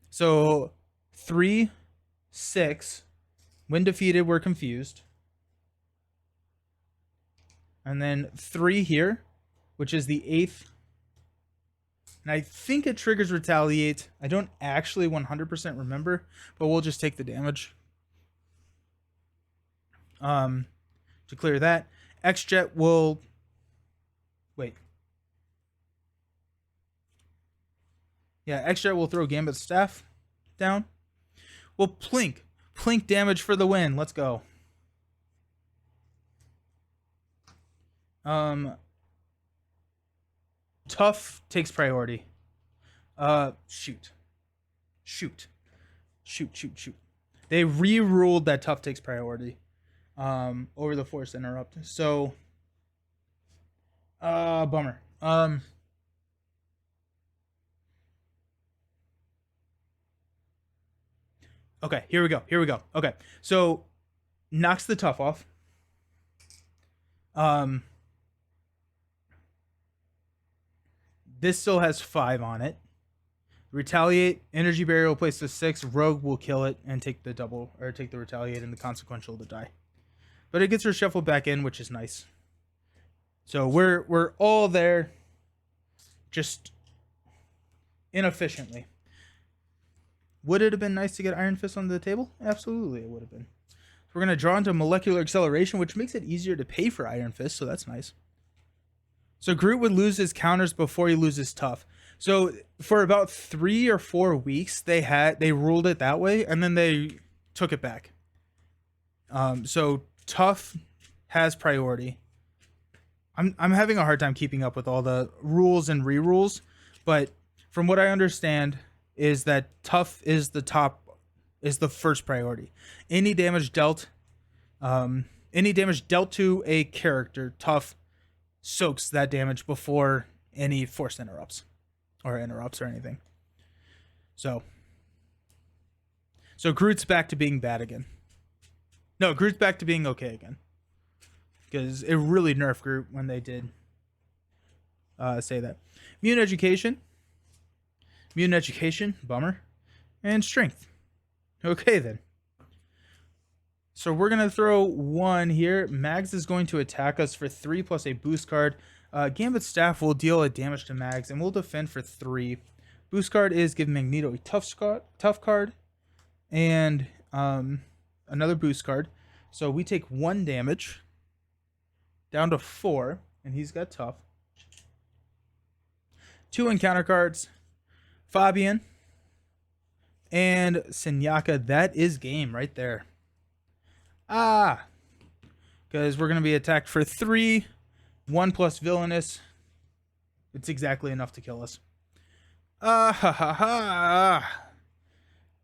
So 3, 6. When defeated, we're confused. And then 3 here, which is the 8th. And I think it triggers Retaliate. I don't actually 100% remember, but we'll just take the damage. To clear that. X-Jet will... Wait. Yeah, X-Jet will throw Gambit's staff down. We'll Plink. Plink damage for the win. Let's go. Tough takes priority. Shoot. They re-ruled that Tough takes priority over the Force Interrupt. So bummer. Okay, here we go. Okay. So knocks the Tough off. This still has 5 on it. Retaliate, Energy Barrier will place to 6. Rogue will kill it and take the double, or take the Retaliate and the Consequential to die. But it gets her shuffled back in, which is nice. So we're all there, just inefficiently. Would it have been nice to get Iron Fist on the table? Absolutely, it would have been. So we're going to draw into Molecular Acceleration, which makes it easier to pay for Iron Fist, so that's nice. So Groot would lose his counters before he loses Tough. So for about 3 or 4 weeks, they ruled it that way, and then they took it back. So Tough has priority. I'm having a hard time keeping up with all the rules and re-rules, but from what I understand is that Tough is the first priority. Any damage dealt to a character, Tough soaks that damage before any forced interrupts or anything. So Groot's back to being bad again. No, Groot's back to being okay again. Because it really nerfed Groot when they did say that. Mutant Education, bummer. And Strength. Okay then. So we're going to throw 1 here. Mags is going to attack us for 3 plus a boost card. Gambit Staff will deal a damage to Mags and we'll defend for 3. Boost card is give Magneto a tough card and another boost card. So we take 1 damage down to 4 and he's got Tough. 2 encounter cards. Fabian and Senyaka. That is game right there. Because we're going to be attacked for 3. 1 plus Villainous. It's exactly enough to kill us.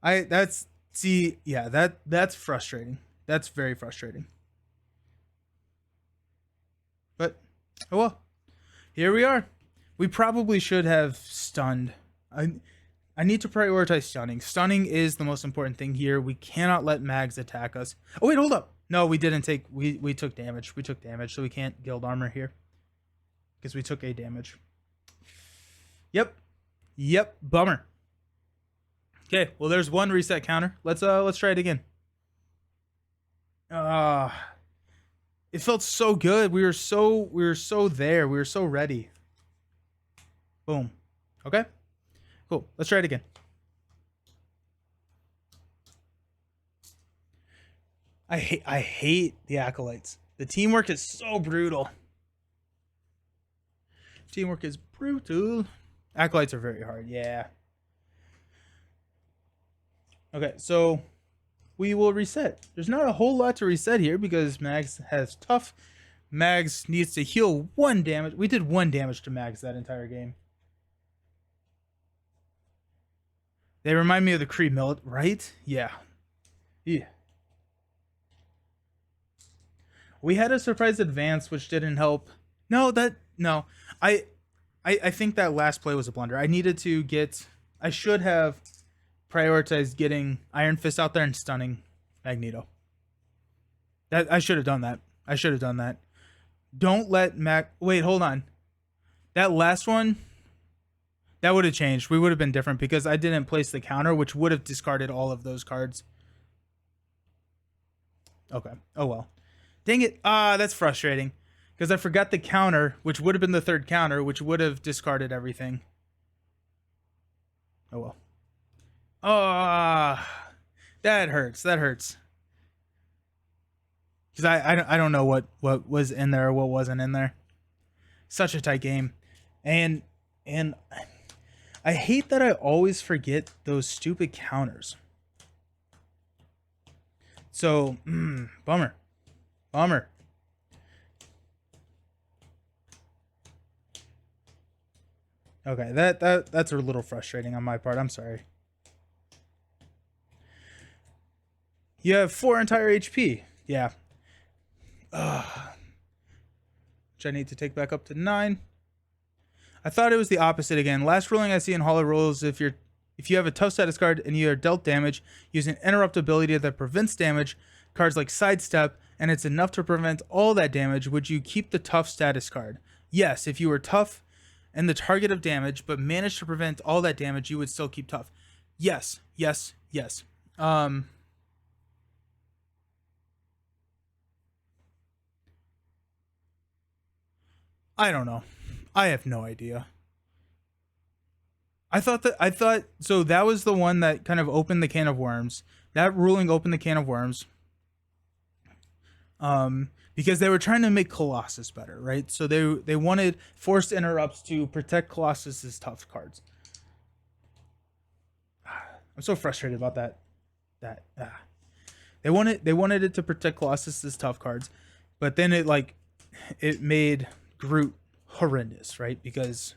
That's see, yeah, that's frustrating. That's very frustrating. But oh well, here we are. We probably should have stunned. I need to prioritize stunning. Stunning is the most important thing here. We cannot let mags attack us. Oh wait, hold up. No, we didn't take. We took damage. We took damage, so we can't guild armor here because we took a damage. Yep. Yep. Bummer. Okay. Well, there's one reset counter. Let's try it again. Uh it felt so good. We were so there. We were so ready. Boom. Okay. Cool. Let's try it again. I hate the acolytes. The teamwork is so brutal. Teamwork is brutal. Acolytes are very hard. Yeah. Okay, so we will reset. There's not a whole lot to reset here because Mags has tough. Mags needs to heal 1 damage. We did 1 damage to Mags that entire game. They remind me of the Kree Millet, right? Yeah. Yeah. We had a surprise advance, which didn't help. No. I I think that last play was a blunder. I needed to get. I should have prioritized getting Iron Fist out there and stunning Magneto. That I should have done that. I should have done that. Don't let Mac. Wait, hold on. That last one. That would have changed. We would have been different because I didn't place the counter, which would have discarded all of those cards. Okay. Oh well. Dang it. That's frustrating. Because I forgot the counter, which would have been the third counter, which would have discarded everything. Oh well. That hurts. That hurts. Because I don't know what was in there or what wasn't in there. Such a tight game. And I hate that I always forget those stupid counters. So, bummer. Bummer. Okay, that's a little frustrating on my part. I'm sorry. You have 4 entire HP. Yeah. Which I need to take back up to 9. I thought it was the opposite again. Last ruling I see in Hollow rules, if you have a tough status card and you are dealt damage using interrupt ability that prevents damage, cards like Sidestep, and it's enough to prevent all that damage, would you keep the tough status card? Yes, if you were tough and the target of damage, but managed to prevent all that damage, you would still keep tough. Yes. I don't know. I have no idea. I thought so that was the one that kind of opened the can of worms. That ruling opened the can of worms. Because they were trying to make Colossus better, right? So they wanted forced interrupts to protect Colossus's tough cards. I'm so frustrated about that. They wanted it to protect Colossus's tough cards, but then it made Groot horrendous, right? Because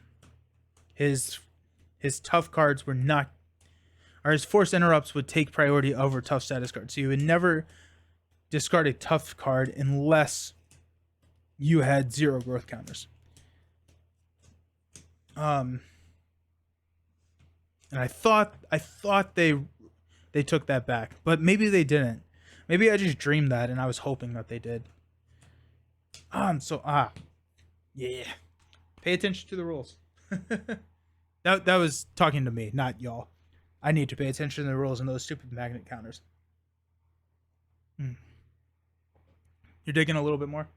his tough cards were not, or his forced interrupts would take priority over tough status cards. So you would never discard a tough card unless you had 0 growth counters. And I thought they took that back, but maybe they didn't. Maybe I just dreamed that, and I was hoping that they did. Yeah. Pay attention to the rules. that was talking to me, not y'all. I need to pay attention to the rules and those stupid magnet counters. You're digging a little bit more?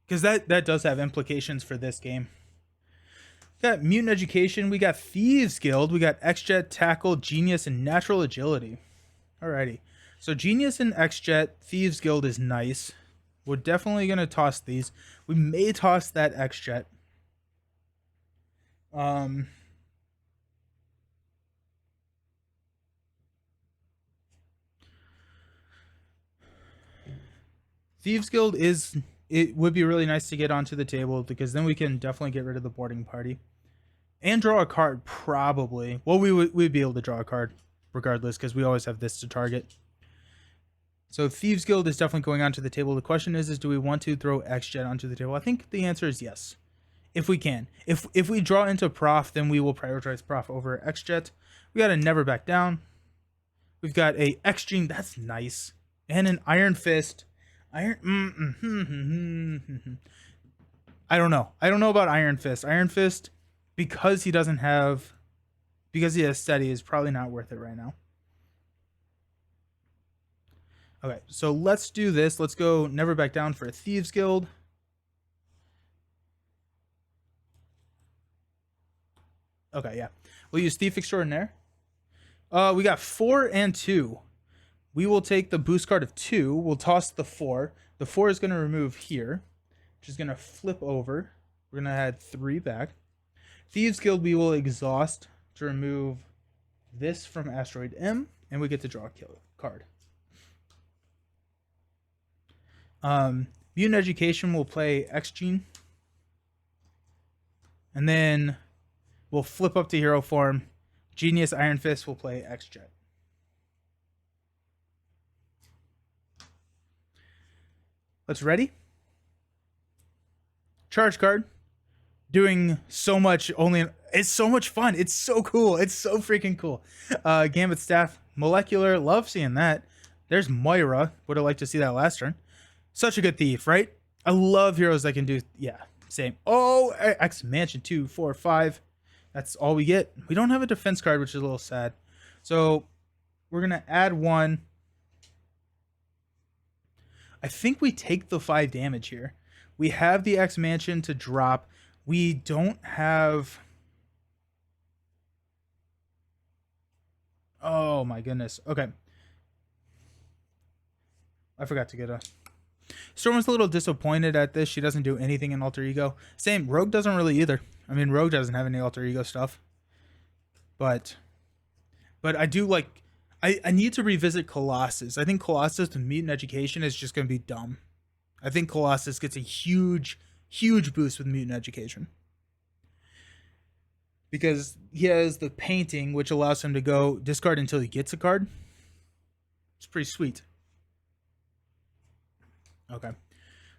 Because that does have implications for this game. We got Mutant Education, we got Thieves Guild, we got X-Jet, Tackle, Genius, and Natural Agility. Alrighty. So Genius and X-Jet, Thieves Guild is nice. We're definitely going to toss these. We may toss that X-Jet. Thieves Guild it would be really nice to get onto the table because then we can definitely get rid of the boarding party. And draw a card, probably. Well, we'd be able to draw a card regardless because we always have this to target. So Thieves Guild is definitely going onto the table. The question is do we want to throw X-Jet onto the table? I think the answer is yes, if we can. If we draw into Prof, then we will prioritize Prof over X-Jet. We got a Never Back Down. We've got a X-Gene, that's nice. And an Iron Fist. I don't know. I don't know about Iron Fist. Iron Fist, because he has steady, is probably not worth it right now. Okay, so let's do this. Let's go Never Back Down for a Thieves Guild. Okay, yeah. We'll use Thief Extraordinaire. We got 4 and 2. We will take the boost card of 2. We'll toss the 4. The 4 is going to remove here, which is going to flip over. We're going to add 3 back. Thieves Guild, we will exhaust to remove this from Asteroid M, and we get to draw a card. Mutant Education will play X-Gene. And then we'll flip up to hero form. Genius Iron Fist will play X-Jet. Let's ready. Charge card. Doing so much it's so much fun. It's so cool. It's so freaking cool. Gambit Staff. Molecular. Love seeing that. There's Moira. Would have liked to see that last turn. Such a good thief, right? I love heroes that can do, yeah, same. Oh, X Mansion 2, 4, 5. That's all we get. We don't have a defense card, which is a little sad. So we're going to add 1. I think we take the 5 damage here. We have the X Mansion to drop. We don't have... Oh my goodness. Okay. I forgot to get a... Storm was a little disappointed at this. She doesn't do anything in Alter Ego. Same, Rogue doesn't really either. I mean, Rogue doesn't have any Alter Ego stuff. But I do like... I need to revisit Colossus. I think Colossus with Mutant Education is just going to be dumb. I think Colossus gets a huge, huge boost with Mutant Education. Because he has the painting, which allows him to go discard until he gets a card. It's pretty sweet. Okay.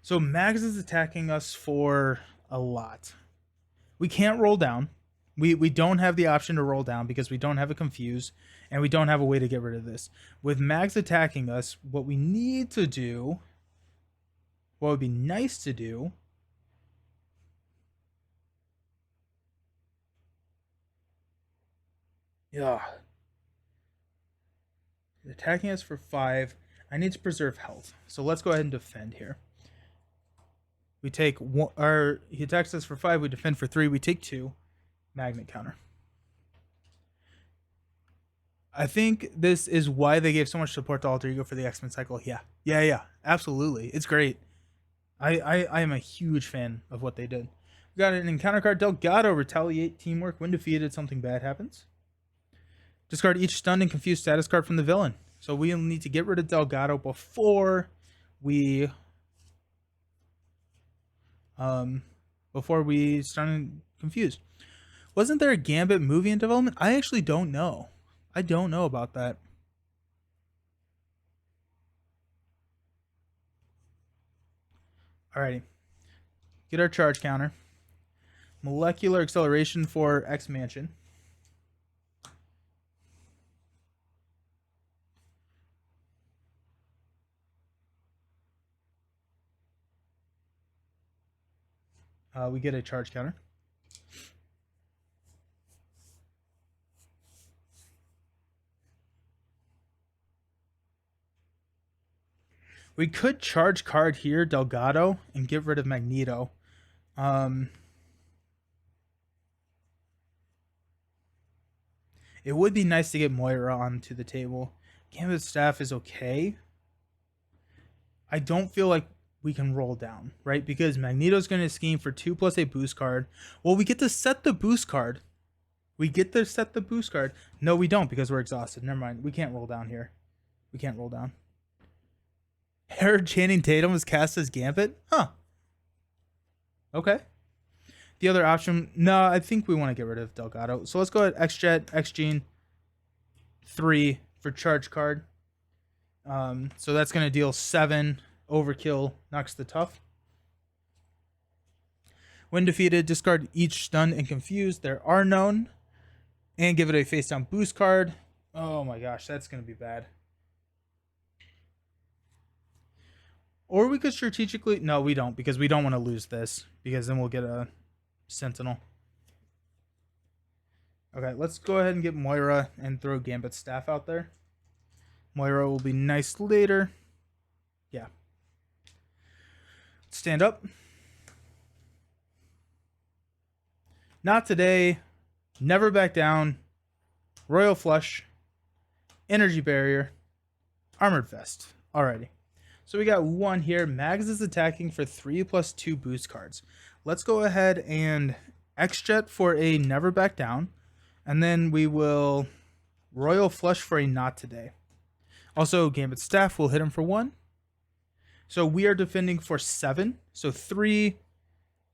So Mags is attacking us for a lot. We can't roll down. We don't have the option to roll down because we don't have a Confuse, and we don't have a way to get rid of this. With Mags attacking us, what we need to do, what would be nice to do, yeah, attacking us for 5. I need to preserve health, so let's go ahead and defend here. We take 1, he attacks us for 5. We defend for 3. We take 2. Magnet counter. I think this is why they gave so much support to Alter Ego for the X-Men cycle. Yeah, absolutely. It's great. I am a huge fan of what they did. We got an encounter card, Delgado. Retaliate, teamwork. When defeated, something bad happens. Discard each stunned and confused status card from the villain. So we'll need to get rid of Delgado before we stun and confuse. Wasn't there a Gambit movie in development? I actually don't know. I don't know about that. Alrighty. Get our charge counter. Molecular acceleration for X Mansion. We get a charge counter. We could charge card here, Delgado, and get rid of Magneto. It would be nice to get Moira onto the table. Gambit Staff is okay. I don't feel like we can roll down, right? Because Magneto's going to scheme for 2 plus a boost card. Well, we get to set the boost card. We get to set the boost card. No, we don't because we're exhausted. Never mind. We can't roll down here. We can't roll down. Harold Channing Tatum was cast as Gambit? Huh. Okay. The other option, no, I think we want to get rid of Delgado. So let's go ahead, X-Jet, X-Gene, 3 for charge card. So that's going to deal 7, overkill, knocks the tough. When defeated, discard each stun and confused. There are known. And give it a face down boost card. Oh my gosh, that's going to be bad. Or we could strategically... No, we don't, because we don't want to lose this. Because then we'll get a Sentinel. Okay, let's go ahead and get Moira and throw Gambit's staff out there. Moira will be nice later. Yeah. Stand up. Not today. Never back down. Royal Flush. Energy Barrier. Armored Vest. Alrighty. So we got 1 here. Mags is attacking for 3+2 boost cards. Let's go ahead and X-Jet for a Never Back Down. And then we will Royal Flush for a Not Today. Also, Gambit Staff will hit him for 1. So we are defending for 7. So 3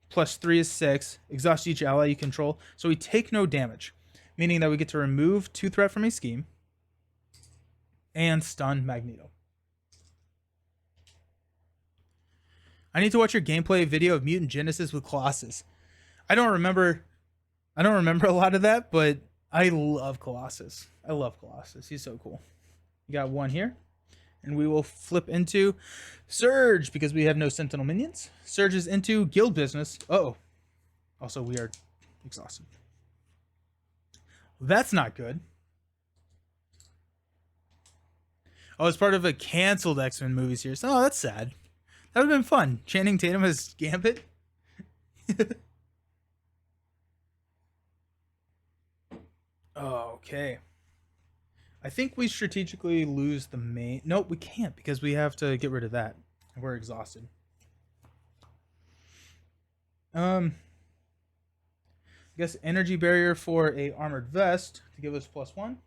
plus 3 is 6. Exhaust each ally you control. So we take no damage, meaning that we get to remove 2 threat from a scheme and stun Magneto. I need to watch your gameplay video of Mutant Genesis with Colossus. I don't remember a lot of that, but I love Colossus. I love Colossus. He's so cool. You got 1 here. And we will flip into Surge because we have no Sentinel minions. Surge is into Guild Business. Uh-oh. Also, we are exhausted. That's not good. Oh, it's part of a canceled X-Men movie series. Oh, that's sad. That would have been fun. Channing Tatum as Gambit. Okay. I think we strategically lose the main... Nope, we can't because we have to get rid of that. We're exhausted. I guess Energy Barrier for a Armored Vest to give us +1.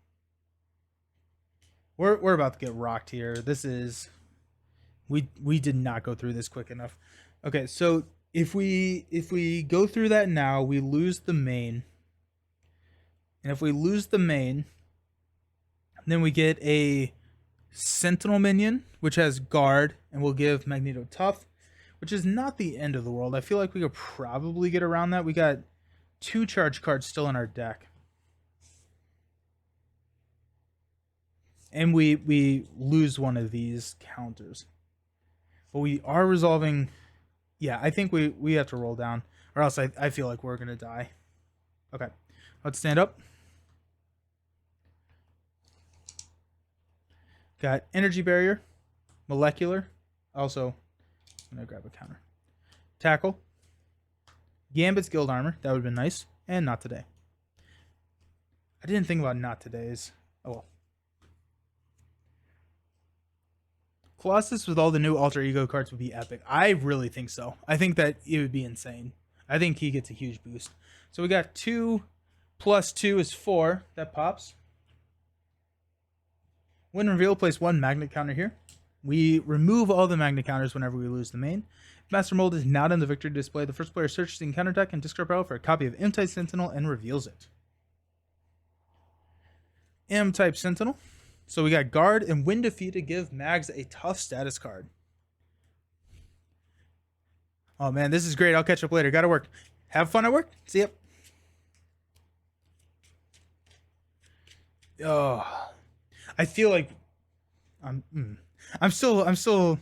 We're about to get rocked here. This is... We did not go through this quick enough. Okay, so if we go through that now, we lose the main. And if we lose the main... Then we get a Sentinel minion, which has Guard, and we'll give Magneto Tough, which is not the end of the world. I feel like we could probably get around that. We got 2 charge cards still in our deck. And we lose one of these counters. But we are resolving... Yeah, I think we have to roll down, or else I feel like we're going to die. Okay, let's stand up. Got Energy Barrier, Molecular. Also, I'm going to grab a counter. Tackle. Gambit's Guild Armor. That would have been nice. And Not Today. I didn't think about Not Today's. Oh well. Colossus with all the new Alter Ego cards would be epic. I really think so. I think that it would be insane. I think he gets a huge boost. So we got 2 plus 2 is 4. That pops. When revealed, place 1 magnet counter here. We remove all the magnet counters whenever we lose the main. If Master Mold is not in the victory display, the first player searches the encounter deck and discard pile for a copy of M-Type Sentinel and reveals it. M-Type Sentinel. So we got Guard, and when defeated, give Mags a tough status card. Oh man, this is great. I'll catch up later. Gotta work. Have fun at work. See ya. Oh. I feel like I'm still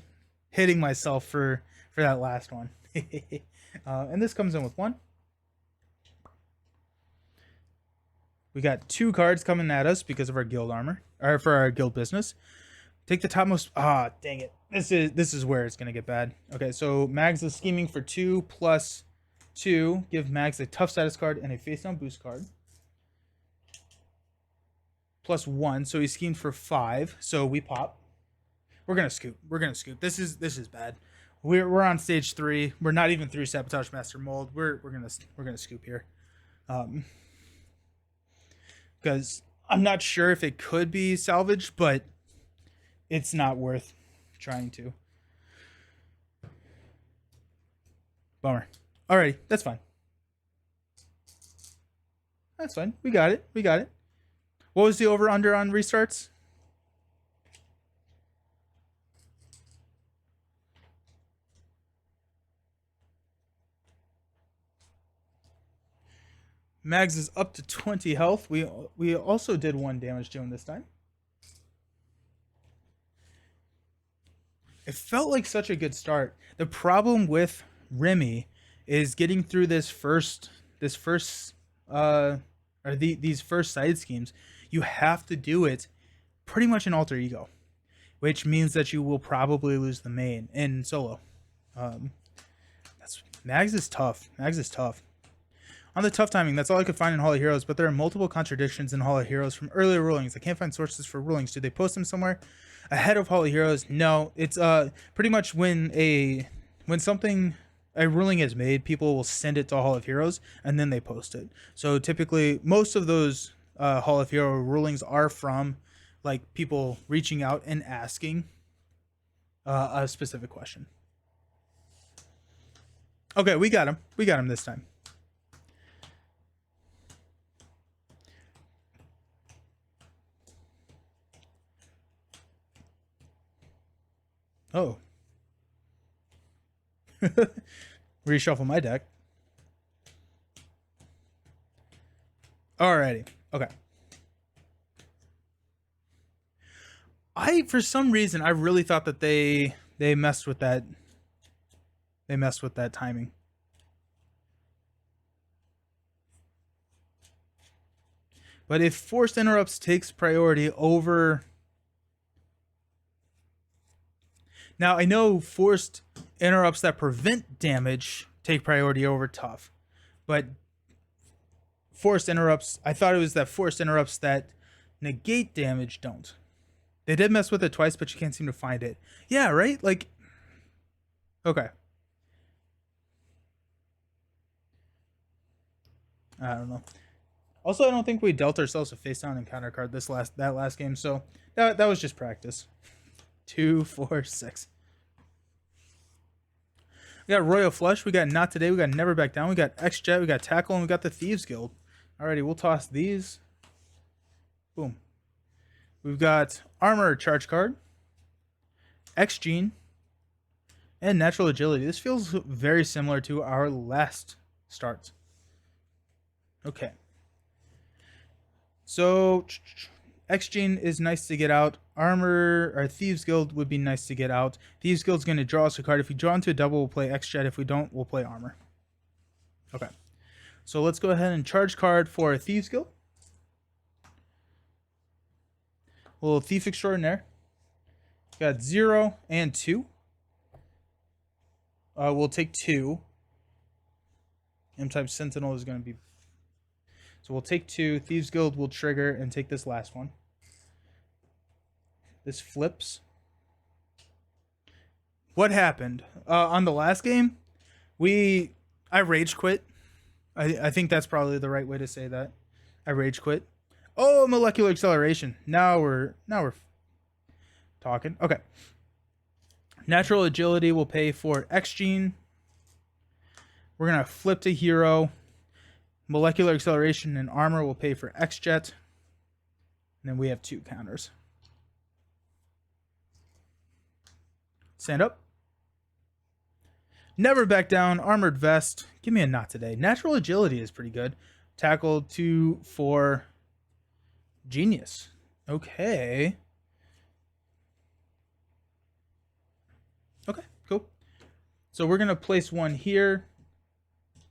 hitting myself for that last one. And this comes in with 1. We got 2 cards coming at us because of our guild armor, or for our guild business. Take the topmost. Ah, dang it. This is where it's gonna get bad. Okay, so Mags is scheming for 2 plus 2. Give Mags a tough status card and a face down boost card. Plus 1, so he schemed for 5. So we pop. We're gonna scoop. This is bad. We're on stage 3. We're not even through Sabotage Master Mold. We're gonna scoop here, because I'm not sure if it could be salvaged, but it's not worth trying to. Bummer. Alrighty, that's fine. That's fine. We got it. We got it. What was the over-under on restarts? Mags is up to 20 health. We also did 1 damage to him this time. It felt like such a good start. The problem with Remy is getting through these first side schemes. You have to do it pretty much in alter ego, which means that you will probably lose the main in solo. Mags is tough. Mags is tough. On the tough timing, that's all I could find in Hall of Heroes, but there are multiple contradictions in Hall of Heroes from earlier rulings. I can't find sources for rulings. Do they post them somewhere ahead of Hall of Heroes? No, it's pretty much when a ruling is made, people will send it to Hall of Heroes and then they post it. So typically, most of those Hall of Hero rulings are from like people reaching out and asking a specific question. Okay, we got him. We got him this time. Oh. Reshuffle my deck. Alrighty. Okay. For some reason, I really thought that they messed with that. They messed with that timing. But if forced interrupts takes priority over... Now, I know forced interrupts that prevent damage take priority over tough, but forced interrupts, I thought it was that forced interrupts that negate damage don't. They did mess with it twice, but you can't seem to find it. Yeah, right? Like, okay. I don't know. Also, I don't think we dealt ourselves a face down encounter card that last game, so that was just practice. 2, 4, 6. We got Royal Flush. We got Not Today. We got Never Back Down. We got X-Jet. We got Tackle. And we got the Thieves Guild. Alrighty, we'll toss these. Boom. We've got Armor Charge Card. X-Gene. And Natural Agility. This feels very similar to our last start. Okay. So... X-Gene is nice to get out. Armor or Thieves Guild would be nice to get out. Thieves Guild's going to draw us a card. If we draw into a double, we'll play X-Jet. If we don't, we'll play Armor. Okay. So let's go ahead and charge card for Thieves Guild. A little Thief Extraordinaire. Got 0 and 2. We'll take 2. M-type Sentinel is going to be... So we'll take 2. Thieves Guild will trigger and take this last one. This flips. What happened? On the last game, I rage quit. I think that's probably the right way to say that. I rage quit. Oh, molecular acceleration. Now we're talking. Okay. Natural agility will pay for X-Gene. We're going to flip to hero. Molecular acceleration and armor will pay for X-Jet. And then we have 2 counters. Stand up. Never Back Down. Armored Vest. Give me a Not Today. Natural agility is pretty good. Tackle 2 for Genius. Okay. Okay, cool. So we're going to place 1 here.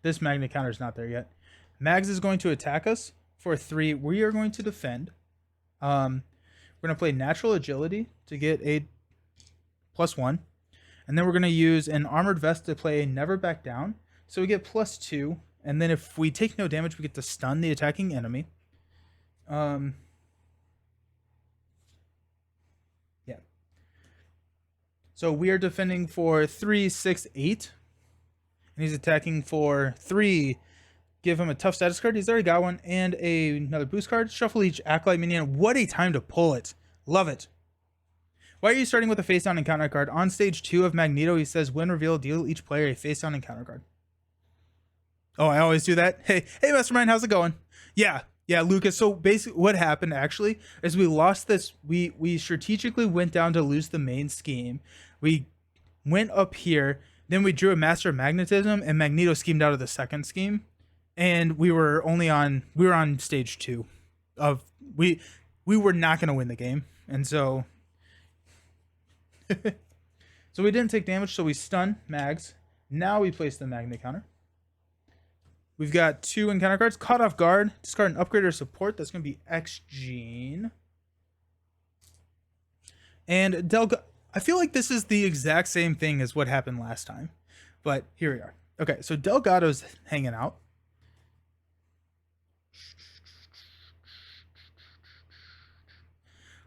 This magnet counter is not there yet. Mags is going to attack us for 3. We are going to defend. We're going to play Natural Agility to get a +1. And then we're going to use an Armored Vest to play Never Back Down. So we get +2. And then if we take no damage, we get to stun the attacking enemy. Yeah. So we are defending for 3, 6, 8. And he's attacking for 3. Give him a tough status card. He's already got one. And another boost card. Shuffle each Acolyte minion. What a time to pull it. Love it. Why are you starting with a face down encounter card? On stage 2 of Magneto, he says, when revealed, deal each player a face down encounter card. Oh, I always do that. Hey, Mastermind, how's it going? Yeah, Lucas. So basically, what happened actually is we lost this. We strategically went down to lose the main scheme. We went up here, then we drew a Master of Magnetism, and Magneto schemed out of the second scheme, and we were on stage two of we were not going to win the game, and so so we didn't take damage, so we stun Mags. Now we place the Magnet counter. We've got 2 encounter cards. Caught off guard. Discard an upgrade or support. That's going to be X Gene. And I feel like this is the exact same thing as what happened last time. But here we are. Okay, so Delgado's hanging out.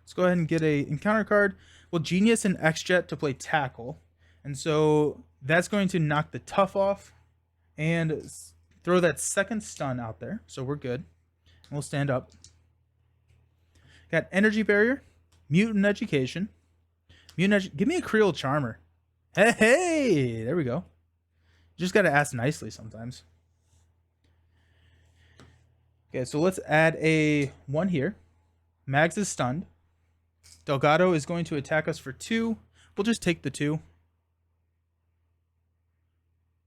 Let's go ahead and get a encounter card. Well, Genius and X-Jet to play Tackle. And so that's going to knock the Tough off. And throw that second stun out there, so we're good. We'll stand up. Got Energy Barrier, Mutant Education. Give me a Creole Charmer. Hey, there we go. You just got to ask nicely sometimes. Okay, so let's add a 1 here. Mags is stunned. Delgado is going to attack us for 2. We'll just take the 2.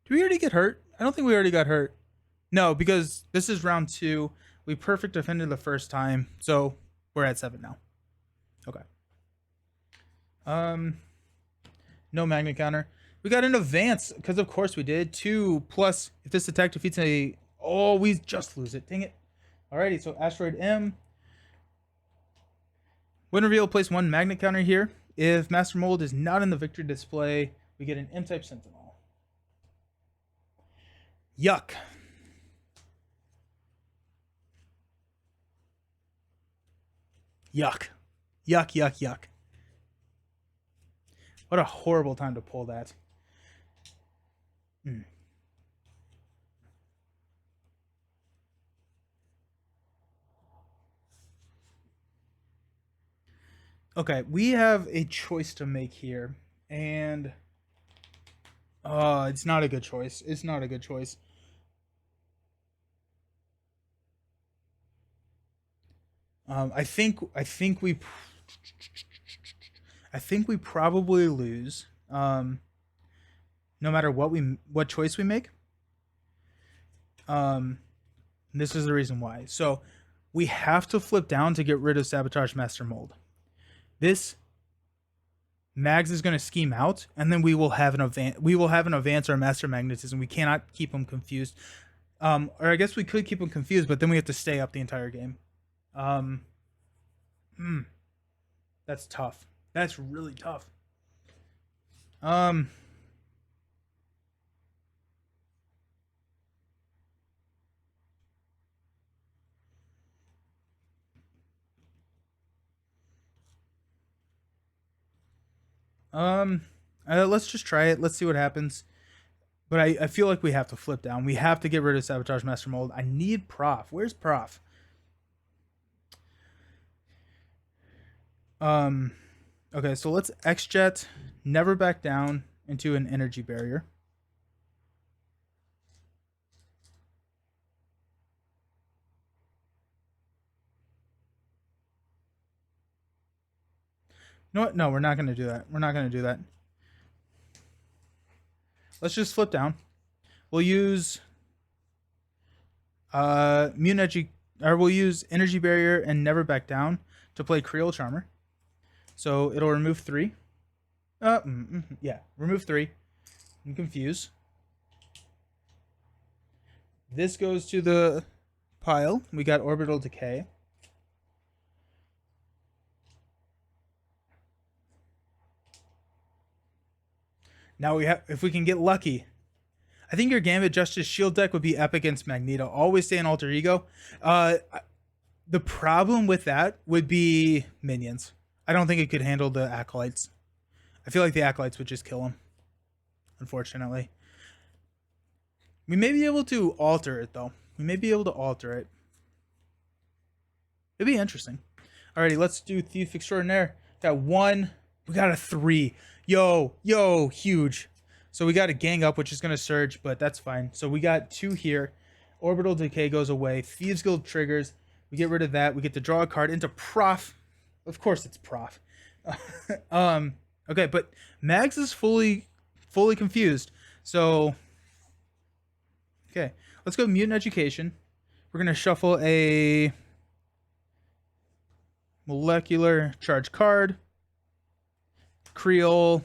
Did we already get hurt? I don't think we already got hurt. No, because this is round 2. We perfect defended the first time, so we're at 7 now. Okay. No magnet counter. We got an advance, because of course we did. 2 plus, if this attack defeats a... Oh, we just lose it. Dang it. Alrighty, so Asteroid M. When reveal, place 1 magnet counter here. If Master Mold is not in the victory display, we get an M-type Sentinel. Yuck. Yuck. Yuck, yuck, yuck. What a horrible time to pull that. Okay, we have a choice to make here. And... it's not a good choice. It's not a good choice. I think we probably lose. No matter what choice we make. This is the reason why. So we have to flip down to get rid of Sabotage Master Mold. This Mags is going to scheme out, and then we will have an advance or Master Magnetism. We cannot keep them confused. Or I guess we could keep them confused, but then we have to stay up the entire game. That's tough. That's really tough. Let's just try it. Let's see what happens. But I feel like we have to flip down. We have to get rid of Sabotage Master Mold. I need Prof. Where's Prof? Okay, so let's X-Jet, never back down into an Energy Barrier. You know what? No, we're not going to do that. We're not going to do that. Let's just flip down. We'll use we'll use Energy Barrier and never back down to play Creole Charmer. So it'll remove 3. Yeah, remove 3 and confuse. This goes to the pile. We got Orbital Decay. Now we have, if we can get lucky, I think your Gambit Justice Shield deck would be epic against Magneto. Always stay in Alter Ego. The problem with that would be minions. I don't think it could handle the Acolytes. I feel like the Acolytes would just kill him, unfortunately. We may be able to alter it, though. We may be able to alter it. It'd be interesting. Alrighty, let's do Thief Extraordinaire. Got 1. We got a 3. Yo, huge. So we got a gang up, which is going to surge, but that's fine. So we got 2 here. Orbital Decay goes away. Thieves Guild triggers. We get rid of that. We get to draw a card into Prof. Of course it's Prof. Okay, but Mags is fully confused. So, okay. Let's go Mutant Education. We're going to shuffle a Molecular Charge card. Creole.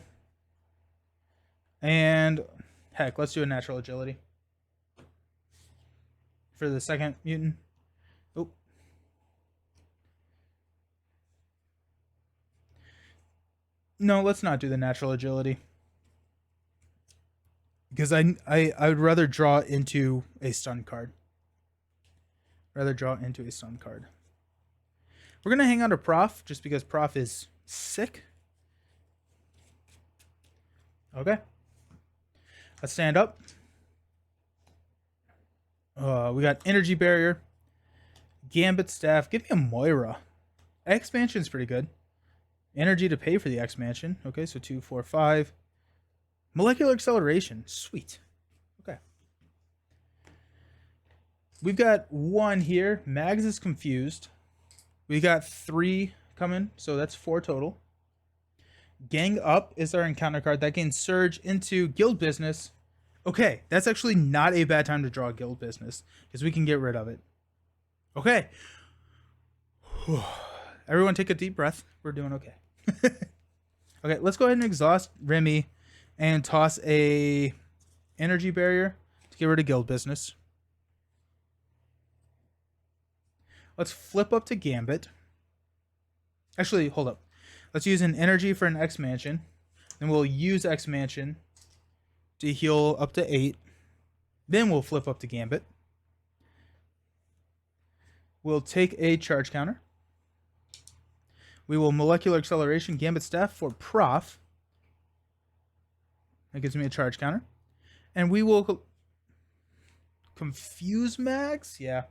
And, heck, let's do a Natural Agility. For the second mutant. Oh. No, let's not do the Natural Agility. Because I would rather draw into a stun card. We're going to hang on to Prof, just because Prof is sick. Okay. Let's stand up. We got Energy Barrier. Gambit Staff. Give me a Moira. Expansion's pretty good. Energy to pay for the expansion. Okay, so 2, 4, 5. Molecular Acceleration. Sweet. Okay. We've got 1 here. Mags is confused. We got 3 coming, so that's 4 total. Gang Up is our encounter card. That gains Surge into Guild Business. Okay, that's actually not a bad time to draw Guild Business, because we can get rid of it. Okay. Everyone take a deep breath. We're doing okay. Okay, let's go ahead and exhaust Remy and toss a Energy Barrier to get rid of Guild Business. Let's flip up to Gambit. Actually, hold up. Let's use an Energy for an X-Mansion. Then we'll use X-Mansion to heal up to 8. Then we'll flip up to Gambit. We'll take a charge counter. We will Molecular Acceleration Gambit Staff for Prof. That gives me a charge counter. And we will confuse Mags? Yeah.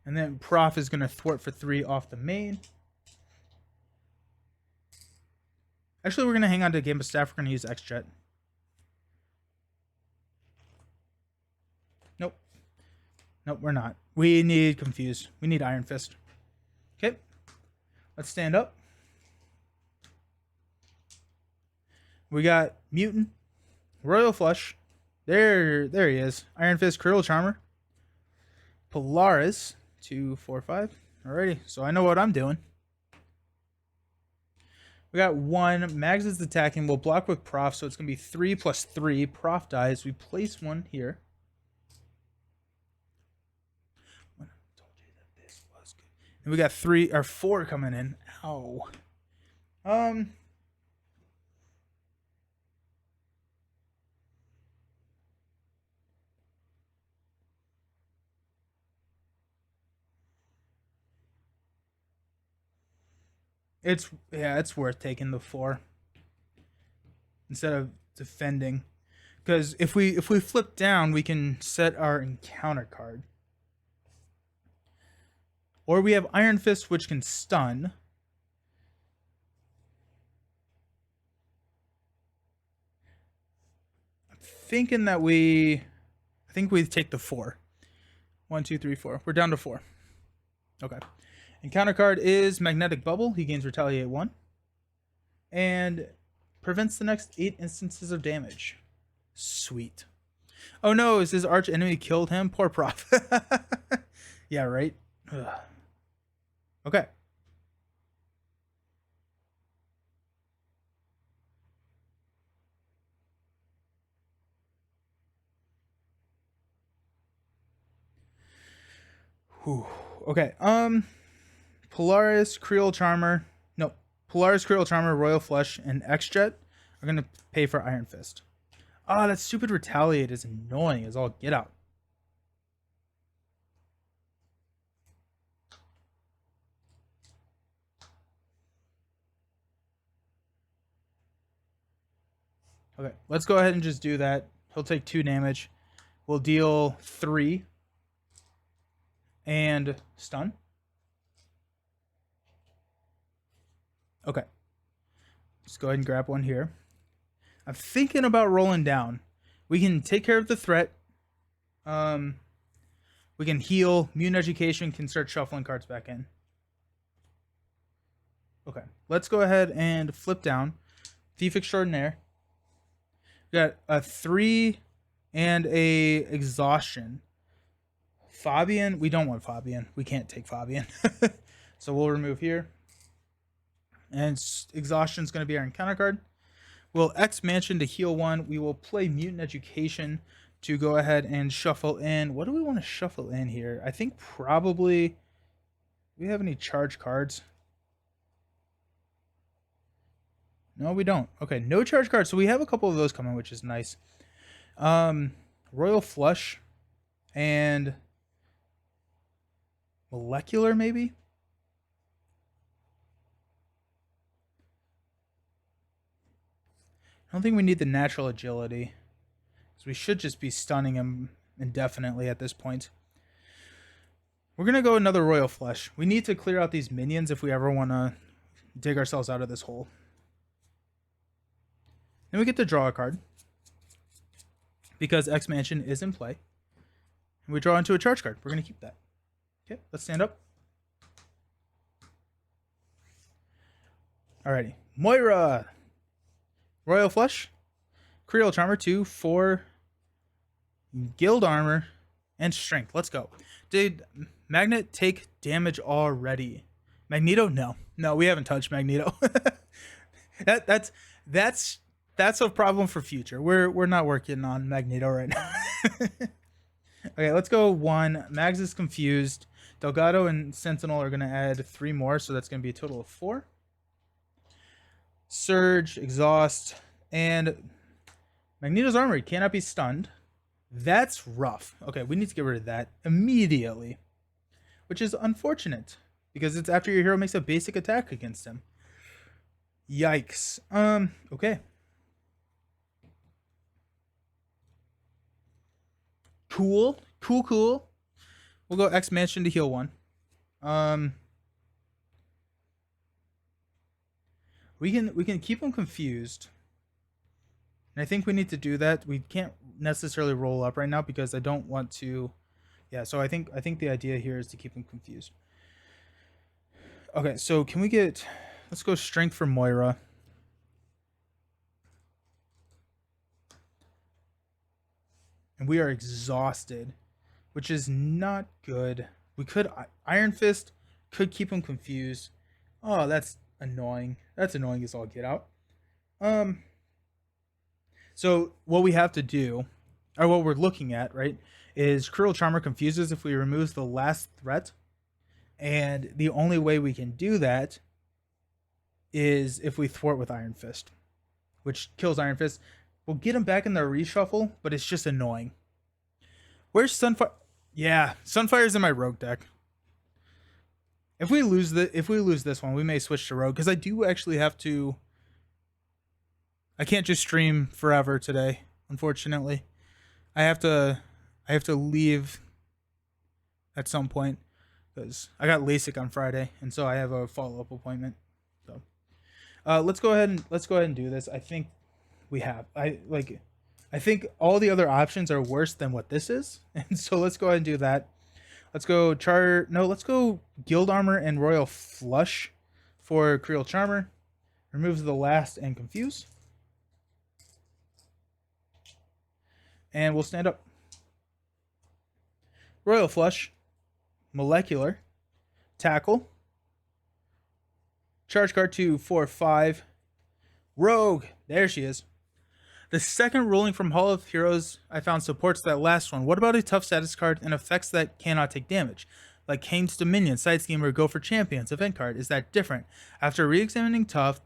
And then Prof is going to thwart for 3 off the main. Actually, we're going to hang on to Gambit Staff. We're going to use X-Jet. Nope. Nope, we're not. We need Confuse. We need Iron Fist. Okay. Let's stand up. We got Mutant. Royal Flush. There he is. Iron Fist, Cruel Charmer. Polaris. 2, 4, 5. Alrighty. So I know what I'm doing. We got 1. Mags is attacking. We'll block with Prof. So it's going to be 3 plus 3. Prof dies. We place 1 here. And we got 3 or 4 coming in. Ow. It's worth taking the 4 instead of defending, because if we flip down, we can set our encounter card. Or we have Iron Fist, which can stun. I'm thinking that I think we take the 4. 1, 2, 3, 4. We're down to 4. Okay. Encounter card is Magnetic Bubble. He gains Retaliate 1. And prevents the next 8 instances of damage. Sweet. Oh no, is his arch enemy killed him? Poor Prof. Yeah, right? Ugh. Okay. Whew. Okay. Polaris, Creole Charmer. No. Polaris, Creole Charmer, Royal Flush, and X-Jet are going to pay for Iron Fist. Ah, that stupid Retaliate is annoying as all get out. Okay, let's go ahead and just do that. He'll take 2 damage. We'll deal 3. And stun. Okay. Let's go ahead and grab one here. I'm thinking about rolling down. We can take care of the threat. We can heal. Mutant Education can start shuffling cards back in. Okay, let's go ahead and flip down. Thief Extraordinaire. We got a 3 and a Exhaustion. Fabian, we don't want Fabian. We can't take Fabian. So we'll remove here. And Exhaustion is going to be our encounter card. We'll X Mansion to heal 1. We will play Mutant Education to go ahead and shuffle in. What do we want to shuffle in here? I think probably... Do we have any charge cards? No, we don't. Okay, no charge cards. So we have a couple of those coming, which is nice. Royal Flush and Molecular, maybe? I don't think we need the natural agility. So we should just be stunning him indefinitely at this point. We're going to go another Royal Flush. We need to clear out these minions if we ever want to dig ourselves out of this hole. Then we get to draw a card. Because X Mansion is in play. And we draw into a charge card. We're going to keep that. Okay, let's stand up. Alrighty. Moira! Royal Flush. Creole Charmer 2, 4 Guild Armor, and Strength. Let's go. Did Magnet take damage already? Magneto? No. No, we haven't touched Magneto. That's a problem for future. We're not working on Magneto right now. Okay, let's go 1. Mags is confused. Delgado and Sentinel are going to add 3 more, so that's going to be a total of 4. Surge, Exhaust, and Magneto's Armory cannot be stunned. That's rough. Okay, we need to get rid of that immediately, which is unfortunate because it's after your hero makes a basic attack against him. Yikes. Okay. Cool. We'll go X Mansion to heal 1. We can keep him confused. And I think we need to do that. We can't necessarily roll up right now because I don't want to. Yeah, so I think the idea here is to keep him confused. Okay, so can we get... Let's go Strength for Moira. And we are exhausted, which is not good. We could... Iron Fist could keep him confused. Oh, that's annoying. That's annoying as all get out. So what we have to do, or what we're looking at, right, is Cruel Charmer confuses if we remove the last threat. And the only way we can do that is if we thwart with Iron Fist, which kills Iron Fist. We'll get him back in the reshuffle, but it's just annoying. Where's Sunfire? Yeah, Sunfire's in my Rogue deck. If we lose this one, we may switch to Rogue, because I do actually have to... I can't just stream forever today, unfortunately. I have to leave at some point because I got LASIK on Friday, and so I have a follow-up appointment. So let's go ahead and do this. I think we have. I think all the other options are worse than what this is, and so let's go ahead and do that. Let's go let's go Guild Armor and Royal Flush for Creole Charmer. Removes the last and confuse. And we'll stand up. Royal Flush. Molecular. Tackle. Charge card 2, 4, 5. Rogue. There she is. The second ruling from Hall of Heroes I found supports that last one. What about a tough status card and effects that cannot take damage? Like Kane's Dominion, Side Schemer, Go for Champions, event card. Is that different? After re-examining Tough,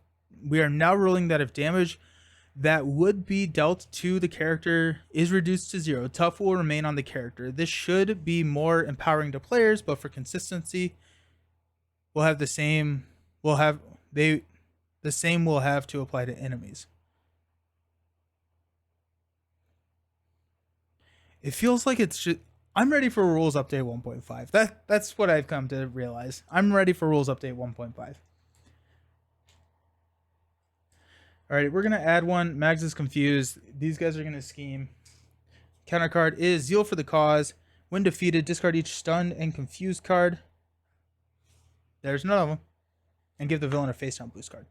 we are now ruling that if damage that would be dealt to the character is reduced to 0, Tough will remain on the character. This should be more empowering to players, but for consistency, we'll have the same will have to apply to enemies. It feels like it's just... I'm ready for Rules Update 1.5. That's what I've come to realize. I'm ready for Rules Update 1.5. All right, we're gonna add one. Mags is confused. These guys are gonna scheme. Counter card is Zeal for the Cause. When defeated, discard each stunned and confused card. There's none of them. And give the villain a face down boost card.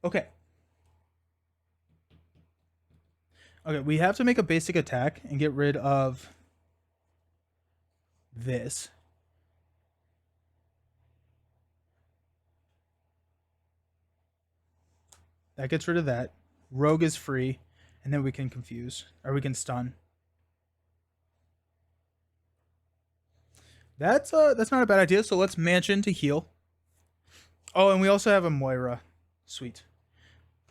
Okay. Okay, we have to make a basic attack and get rid of this. That gets rid of that. Rogue is free, and then we can confuse, or we can stun. That's not a bad idea. So let's Mansion to heal. Oh, and we also have a Moira. Sweet.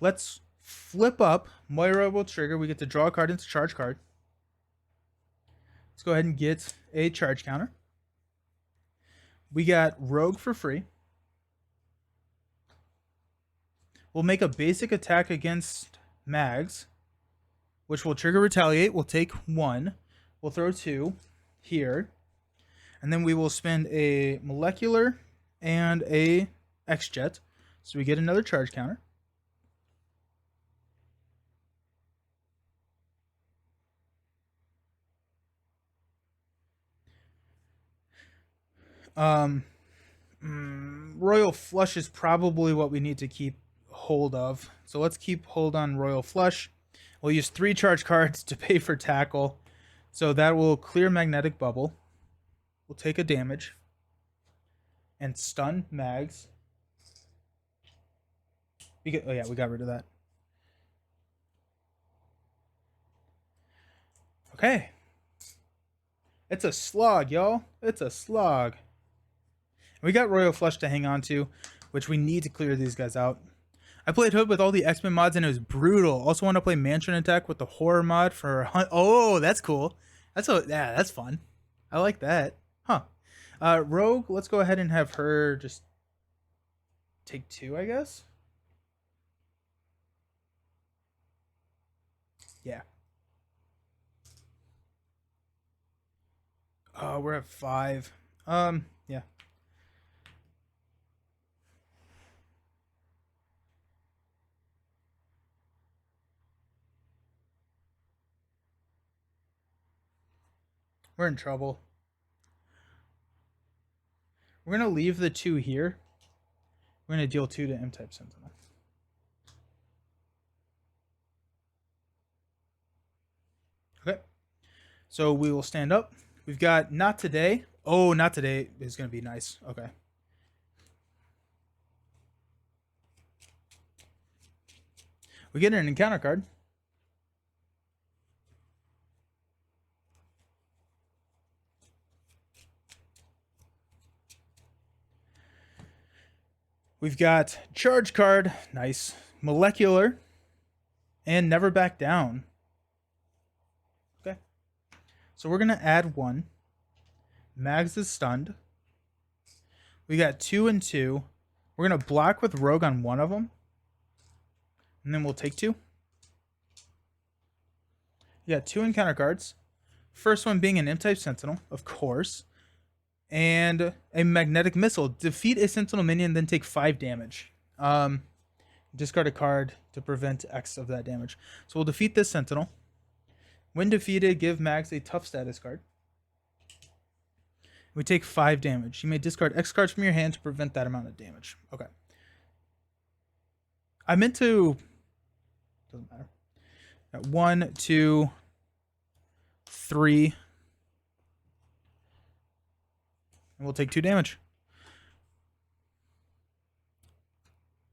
Let's flip up. Moira will trigger. We get to draw a card into charge card. Let's go ahead and get a charge counter. We got Rogue for free. We'll make a basic attack against Mags, which will trigger Retaliate. We'll take 1. We'll throw 2 here. And then we will spend a Molecular and a X-Jet. So we get another charge counter. Royal Flush is probably what we need to keep hold of. So let's keep hold on Royal Flush. We'll use 3 charge cards to pay for tackle. So that will clear Magnetic Bubble. We'll take a damage. And stun Mags. Oh yeah, we got rid of that. Okay. It's a slog, y'all. It's a slog. We got Royal Flush to hang on to, which we need to clear these guys out. I played Hood with all the X-Men mods and it was brutal. Also want to play Mansion Attack with the horror mod for oh, that's cool. That's fun. I like that. Huh. Rogue, let's go ahead and have her just take 2, I guess. Yeah. Oh, we're at 5. Yeah. We're in trouble. We're going to leave the 2 here. We're going to deal 2 to M-type Sentinel. Okay. So we will stand up. We've got Not Today. Oh, Not Today is going to be nice. Okay. We get an encounter card. We've got charge card, nice, molecular, and never back down. Okay. So we're going to add 1. Mags is stunned. We got 2 and 2. We're going to block with Rogue on one of them. And then we'll take 2. You got 2 encounter cards. First one being an M-type Sentinel, of course. And a Magnetic Missile. Defeat a Sentinel minion, then take 5 damage. Discard a card to prevent X of that damage. So we'll defeat this Sentinel. When defeated, give Mags a tough status card. We take 5 damage. You may discard X cards from your hand to prevent that amount of damage. Okay. I meant to... Doesn't matter. 1, 2, 3... and we'll take 2 damage.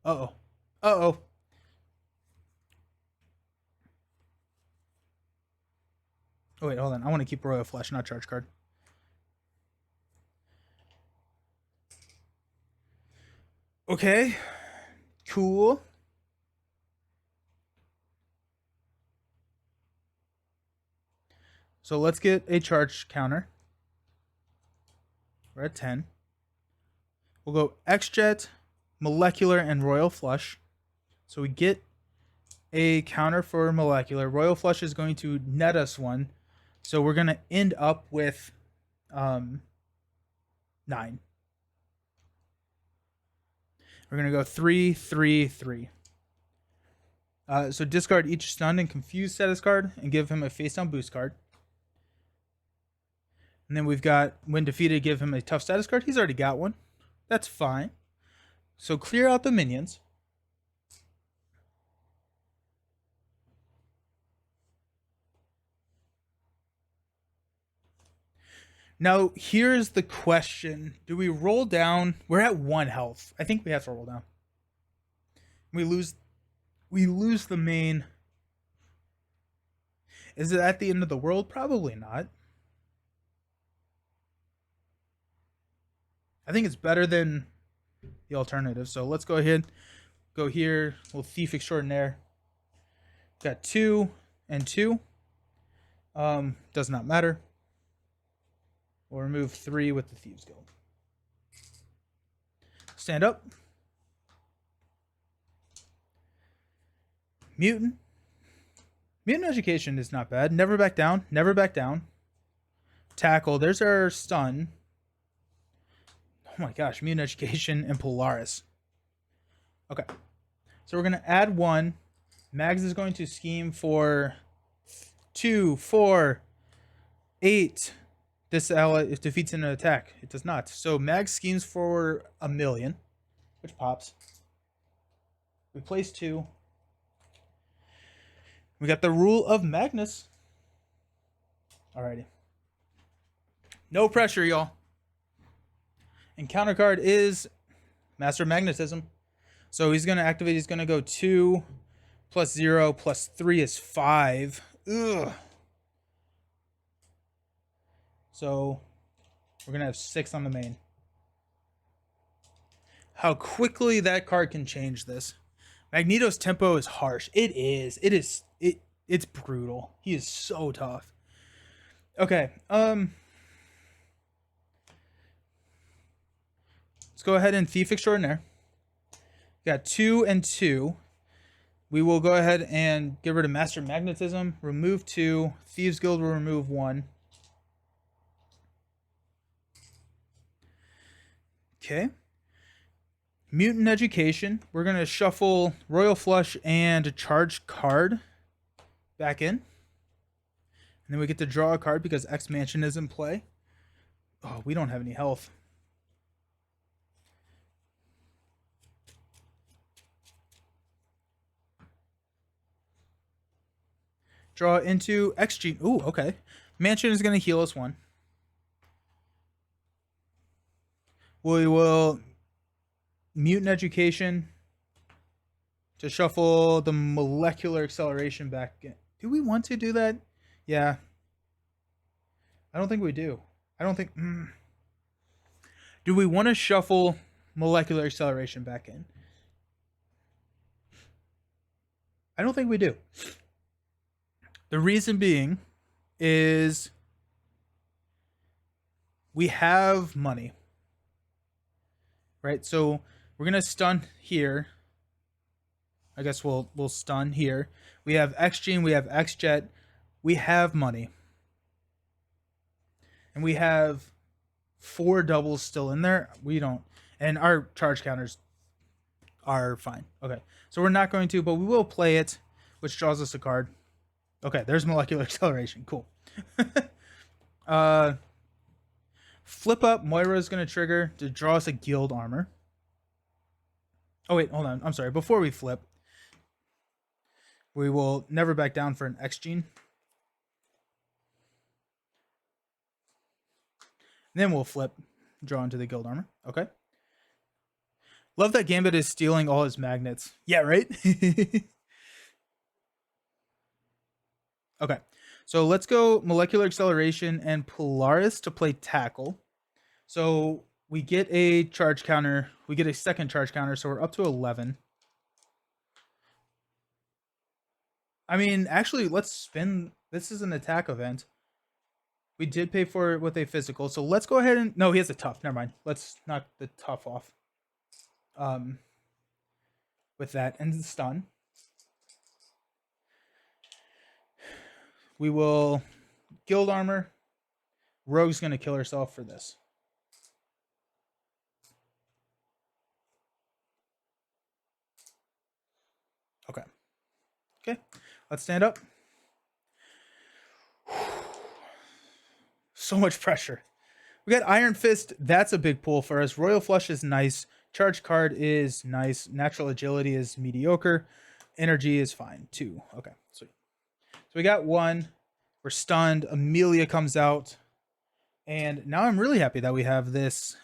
Uh-oh. Uh-oh. Oh, wait, hold on. I want to keep Royal Flush, not charge card. Okay. Cool. So let's get a charge counter. We're at 10. We'll go X-Jet, Molecular, and Royal Flush. So we get a counter for Molecular. Royal Flush is going to net us 1. So we're going to end up with 9. We're going to go 3, 3, 3. So discard each stun and confused status card and give him a face down boost card. And then we've got when defeated, give him a tough status card. He's already got one. That's fine. So clear out the minions. Now, here's the question. Do we roll down? We're at 1 health. I think we have to roll down. We lose the main. Is it at the end of the world? Probably not. I think it's better than the alternative. So let's go ahead. Go here. We'll Thief Extraordinaire. Got 2 and 2. Does not matter. We'll remove 3 with the Thieves Guild. Stand up. Mutant. Mutant Education is not bad. Never back down. Never back down. Tackle. There's our stun. Oh my gosh. Mutant Education and Polaris. Okay. So we're going to add 1. Mags is going to scheme for 2, 4, 8. This ally defeats an attack. It does not. So Mag schemes for 1,000,000, which pops. We place 2. We got the Rule of Magnus. Alrighty. No pressure, y'all. And counter card is Master of Magnetism. So he's going to activate. He's going to go 2 plus 0 plus 3 is 5. Ugh. So we're going to have 6 on the main. How quickly that card can change this. Magneto's tempo is harsh. It is. It's brutal. He is so tough. Okay. Let's go ahead and Thief Extraordinaire. Got 2 and 2. We will go ahead and get rid of Master of Magnetism. Remove 2. Thieves Guild will remove 1. Okay. Mutant Education. We're going to shuffle Royal Flush and Charge card back in. And then we get to draw a card because X Mansion is in play. Oh, we don't have any health. Draw into X Gene. Ooh, okay. Mansion is going to heal us 1. We will Mutant Education to shuffle the Molecular Acceleration back in. Do we want to do that? Yeah. I don't think we do. I don't think... Do we want to shuffle Molecular Acceleration back in? I don't think we do. The reason being is we have money. Right? So we're going to stun here. I guess we'll stun here. We have X-Gene, we have X-Jet. We have money. And we have 4 doubles still in there. We don't. And our charge counters are fine. Okay. So we're not going to, but we will play it, which draws us a card. Okay, there's Molecular Acceleration. Cool. Flip up, Moira is going to trigger to draw us a Guild Armor. Oh, wait, hold on. I'm sorry. Before we flip, we will never back down for an X-Gene. Then we'll flip, draw into the Guild Armor. Okay. Love that Gambit is stealing all his magnets. Yeah, right? Okay. So let's go Molecular Acceleration and Polaris to play Tackle. So we get a charge counter. We get a second charge counter, so we're up to 11. I mean, actually, let's spin. This is an attack event. We did pay for it with a physical, so let's go ahead and... No, he has a tough. Never mind. Let's knock the tough off. With that, and the stun. We will Guild Armor. Rogue's going to kill herself for this. Okay, let's stand up. So much pressure. We got Iron Fist. That's a big pull for us. Royal Flush is nice. Charge card is nice. Natural Agility is mediocre. Energy is fine. 2. Okay, sweet. So we got 1. We're stunned. Amelia comes out. And now I'm really happy that we have this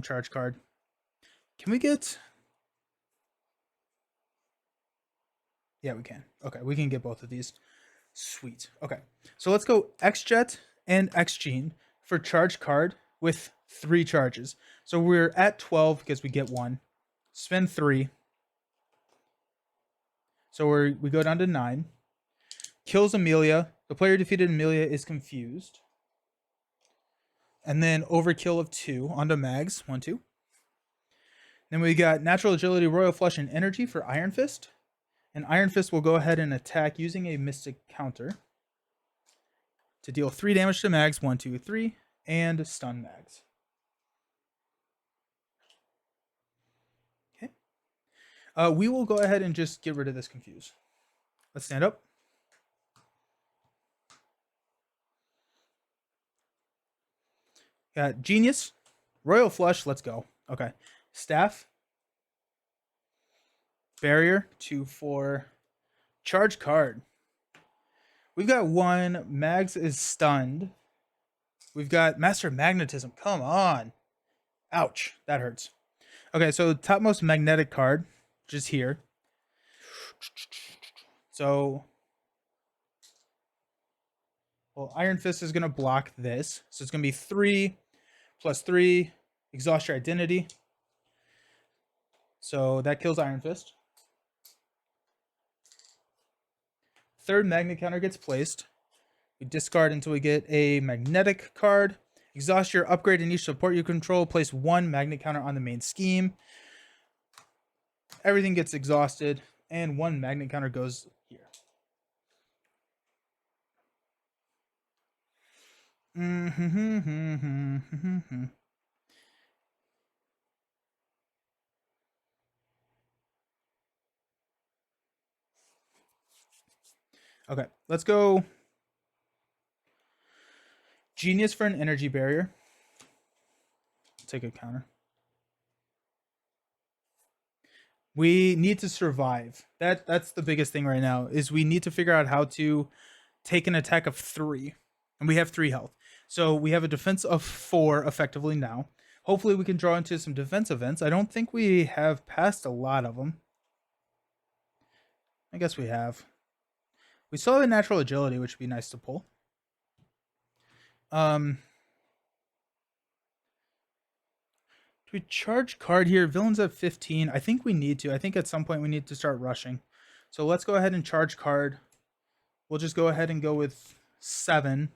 charge card. Can we get... Yeah, we can. Okay, we can get both of these. Sweet. Okay, so let's go X-Jet and X-Gene for charge card with 3 charges. So we're at 12 because we get 1. Spend 3. So we go down to 9. Kills Amelia. The player defeated Amelia is confused. And then overkill of 2 onto Mags. 1, 2. Then we got Natural Agility, Royal Flush, and Energy for Iron Fist. And Iron Fist will go ahead and attack using a Mystic counter to deal 3 damage to Mags. 1, 2, 3. And stun Mags. Okay. We will go ahead and just get rid of this confuse. Let's stand up. Got Genius, Royal Flush, let's go. Okay. Staff, Barrier, 2, 4. Charge card. We've got 1. Mags is stunned. We've got Master of Magnetism. Come on. Ouch. That hurts. Okay, so topmost magnetic card, which is here. So, well, Iron Fist is going to block this. So it's going to be 3 plus 3. Exhaust your identity. So that kills Iron Fist. Third magnet counter gets placed. We discard until we get a magnetic card. Exhaust your upgrade in each support you control. Place 1 magnet counter on the main scheme. Everything gets exhausted, and 1 magnet counter goes here. Okay, let's go Genius for an energy barrier. Take a counter. We need to survive. That's the biggest thing right now, is we need to figure out how to take an attack of 3. And we have 3 health. So we have a defense of 4 effectively now. Hopefully we can draw into some defense events. I don't think we have passed a lot of them. I guess we have. We still have a natural agility, which would be nice to pull. Do we charge card here? Villains at 15. I think we need to. I think at some point we need to start rushing. So let's go ahead and charge card. We'll just go ahead and go with 7.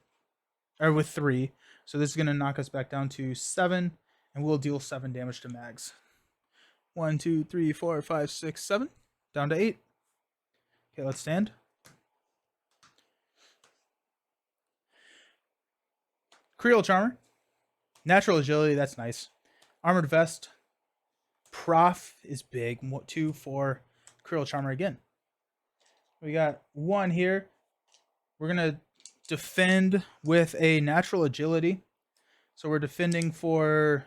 Or with 3. So this is going to knock us back down to 7. And we'll deal 7 damage to Mags. 1, 2, 3, 4, 5, 6, 7. Down to 8. Okay, let's stand. Creole Charmer. Natural Agility, that's nice. Armored Vest. Prof is big. 2, 4. Creole Charmer again. We got 1 here. We're going to defend with a natural agility. So we're defending for,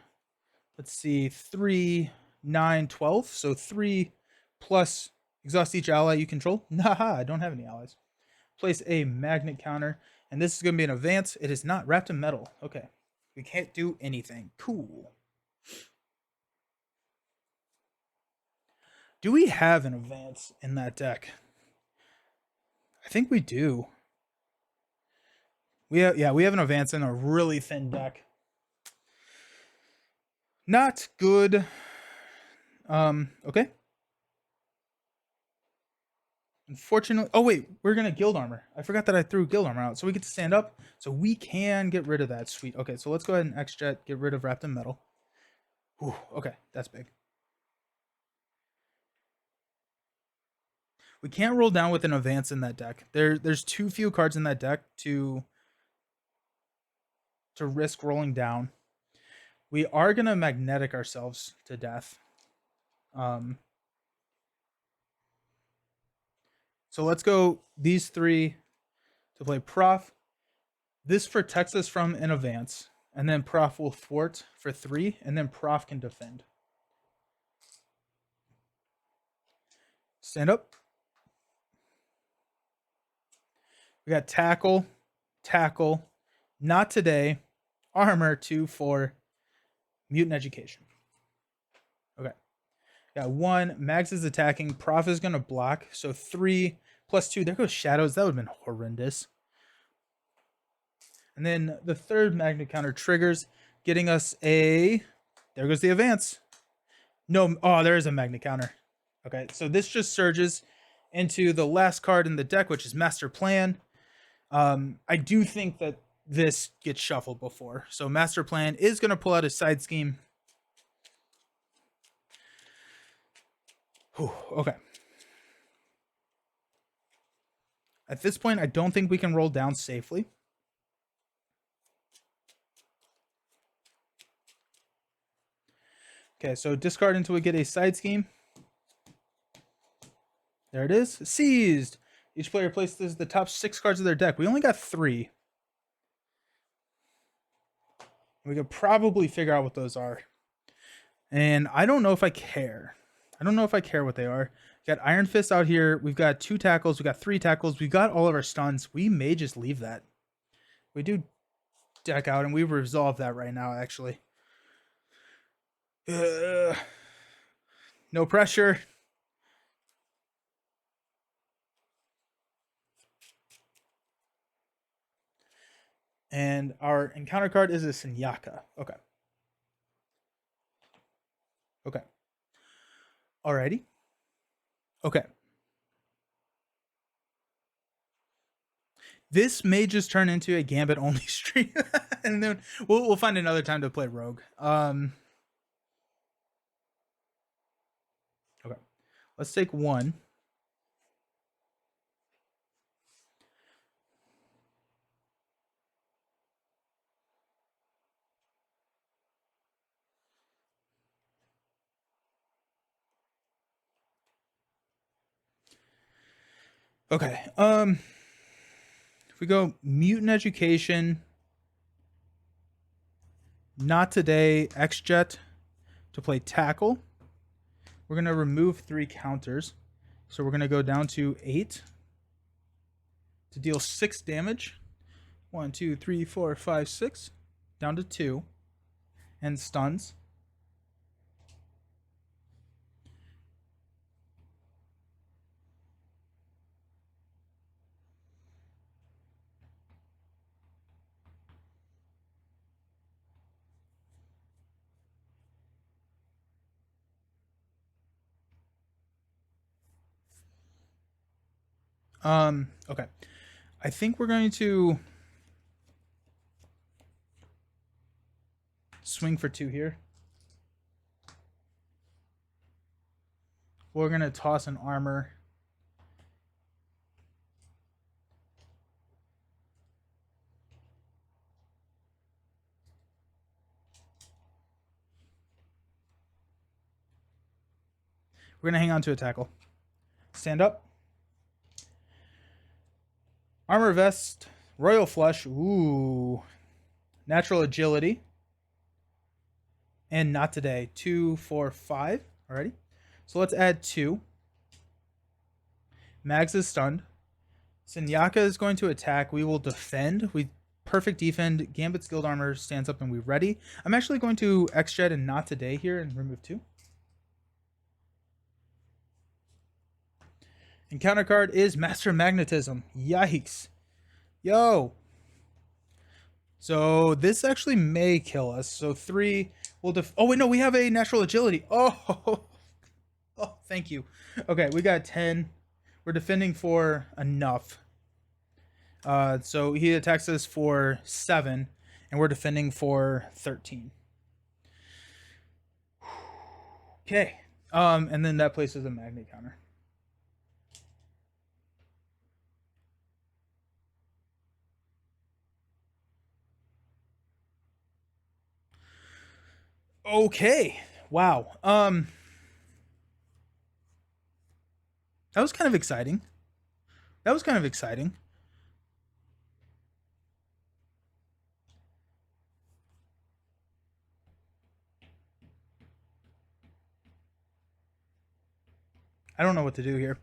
let's see, 3, 9, 12. So 3 plus exhaust each ally you control. Haha, I don't have any allies. Place a magnet counter. And this is going to be an advance. It is not wrapped in metal. Okay. We can't do anything. Cool. Do we have an advance in that deck? I think we do. We have an advance in a really thin deck. Not good. Okay. Unfortunately, oh wait, we're gonna guild armor. I forgot that I threw guild armor out, so we get to stand up, so we can get rid of that. Sweet. Okay, so let's go ahead and X-Jet, get rid of wrapped in metal. Ooh, okay, that's big. We can't roll down with an advance in that deck. There's too few cards in that deck to risk rolling down. We are gonna magnetic ourselves to death. So let's go these three to play Prof. This protects us from an advance, and then Prof will thwart for 3, and then Prof can defend. Stand up. We got tackle, tackle, not today, armor 2 for mutant education. Okay. Got 1. Max is attacking. Prof is going to block. So 3 plus 2. There goes shadows. That would have been horrendous. And then the third magnet counter triggers, getting us a. There goes the advance. No. Oh, there is a magnet counter. Okay. So this just surges into the last card in the deck, which is Master Plan. I do think that this gets shuffled before. So Master Plan is going to pull out a side scheme. Whew, okay. At this point, I don't think we can roll down safely. Okay, so discard until we get a side scheme. There it is. Seized. Each player places the top 6 cards of their deck. We only got 3. We could probably figure out what those are. And I don't know if I care. I don't know if I care what they are. We got Iron Fist out here. We've got 2 tackles. We got 3 tackles. We got all of our stuns. We may just leave that. We do deck out, and we resolve that right now, actually. No pressure. And our encounter card is a Senyaka. Okay. Okay. Alrighty. Okay. This may just turn into a Gambit only stream, and then we'll find another time to play Rogue. Okay. Let's take 1. Okay. If we go mutant education, not today, X-Jet to play tackle. We're going to remove 3 counters. So we're going to go down to 8 to deal 6 damage. 1, 2, 3, 4, 5, 6. Down to 2. And stuns. Okay. I think we're going to swing for 2 here. We're going to toss an armor. We're going to hang on to a tackle. Stand up. Armor vest. Royal flush. Ooh. Natural agility. And not today. 2, 4, 5. Alrighty. So let's add 2. Mags is stunned. Senyaka is going to attack. We will defend. We perfect defend. Gambit's guild armor stands up and we ready. I'm actually going to X-Jet and not today here and remove 2. Encounter card is Master of Magnetism. Yikes. Yo. So this actually may kill us. So 3 will oh wait, no, we have a natural agility. Oh, oh, thank you. Okay, we got 10. We're defending for enough. So he attacks us for 7, and we're defending for 13. Okay. And then that places a magnet counter. Okay. Wow. That was kind of exciting. That was kind of exciting. I don't know what to do here.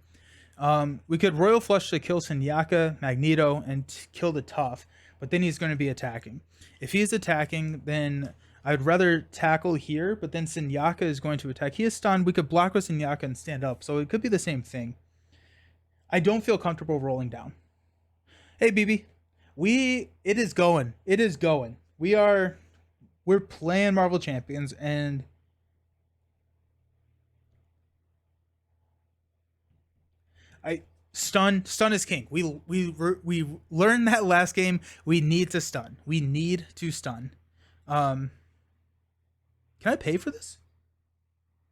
We could Royal Flush to kill Senyaka, Magneto, and kill the Tough, but then he's going to be attacking. If he's attacking, then I'd rather tackle here, but then Senyaka is going to attack. He is stunned. We could block with Senyaka and stand up, so it could be the same thing. I don't feel comfortable rolling down. Hey, BB. It is going. It is going. We're playing Marvel Champions, and stun is king. We learned that last game. We need to stun. We need to stun. Can I pay for this?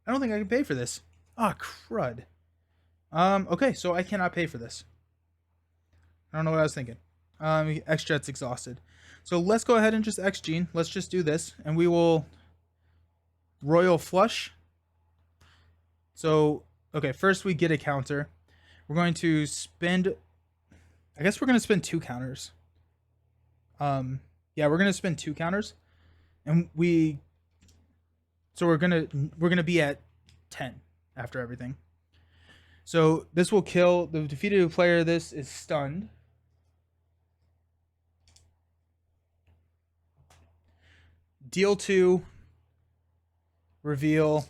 I don't think I can pay for this. Ah, crud. Okay, so I cannot pay for this. I don't know what I was thinking. X-Jet's exhausted. So let's go ahead and just X-Gene. Let's just do this, and we will Royal Flush. So, okay, first we get a counter. We're going to spend... I guess we're going to spend 2 counters. Yeah, we're going to spend 2 counters. And so we're gonna be at 10 after everything. So this will kill the defeated player. This is stunned. Deal 2, reveal,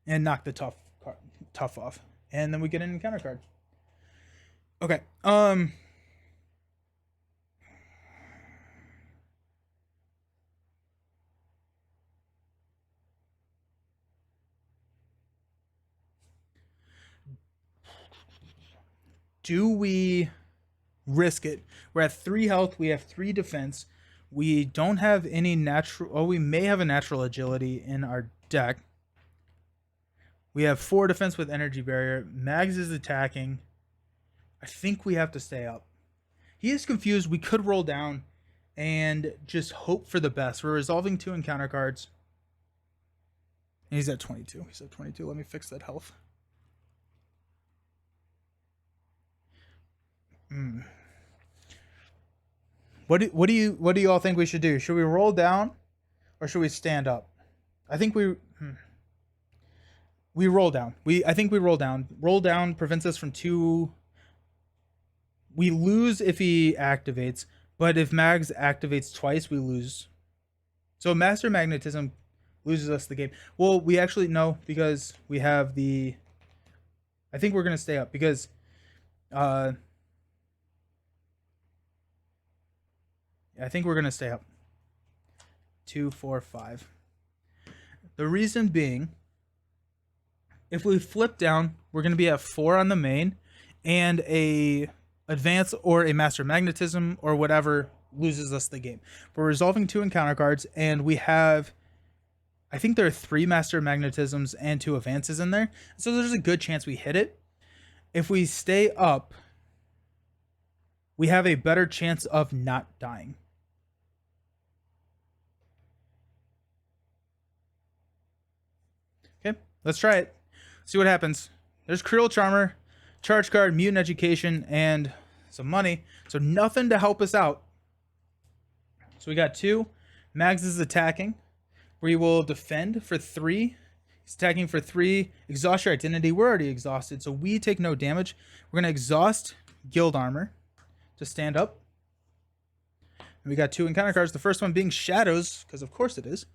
and knock the tough off, and then we get an encounter card. Okay. Do we risk it? We're at 3 health. We have 3 defense. We don't have any natural... Oh, we may have a natural agility in our deck. We have 4 defense with energy barrier. Mags is attacking. I think we have to stay up. He is confused. We could roll down and just hope for the best. We're resolving 2 encounter cards. And he's at 22. He's at 22. Let me fix that health. What do you all think we should do? Should we roll down or should we stand up? I think we roll down. I think we roll down. Roll down prevents us from 2. We lose if he activates, but if Mags activates twice, we lose. So Master of Magnetism loses us the game. Well, we actually no, because we have the... I think we're going to stay up because I think we're going to stay up. 2, 4, 5. The reason being, if we flip down, we're going to be at 4 on the main, and a advance or a Master Magnetism or whatever loses us the game. We're resolving 2 encounter cards, and we have... I think there are 3 Master Magnetisms and 2 advances in there. So there's a good chance we hit it. If we stay up, we have a better chance of not dying. Okay, let's try it. See what happens. There's Cruel Charmer, Charge Card, Mutant Education, and some money. So nothing to help us out. So we got 2. Mags is attacking. We will defend for 3. He's attacking for 3. Exhaust your identity. We're already exhausted, so we take no damage. We're going to exhaust Guild Armor to stand up. And we got 2 encounter cards. The first one being Shadows, because of course it is.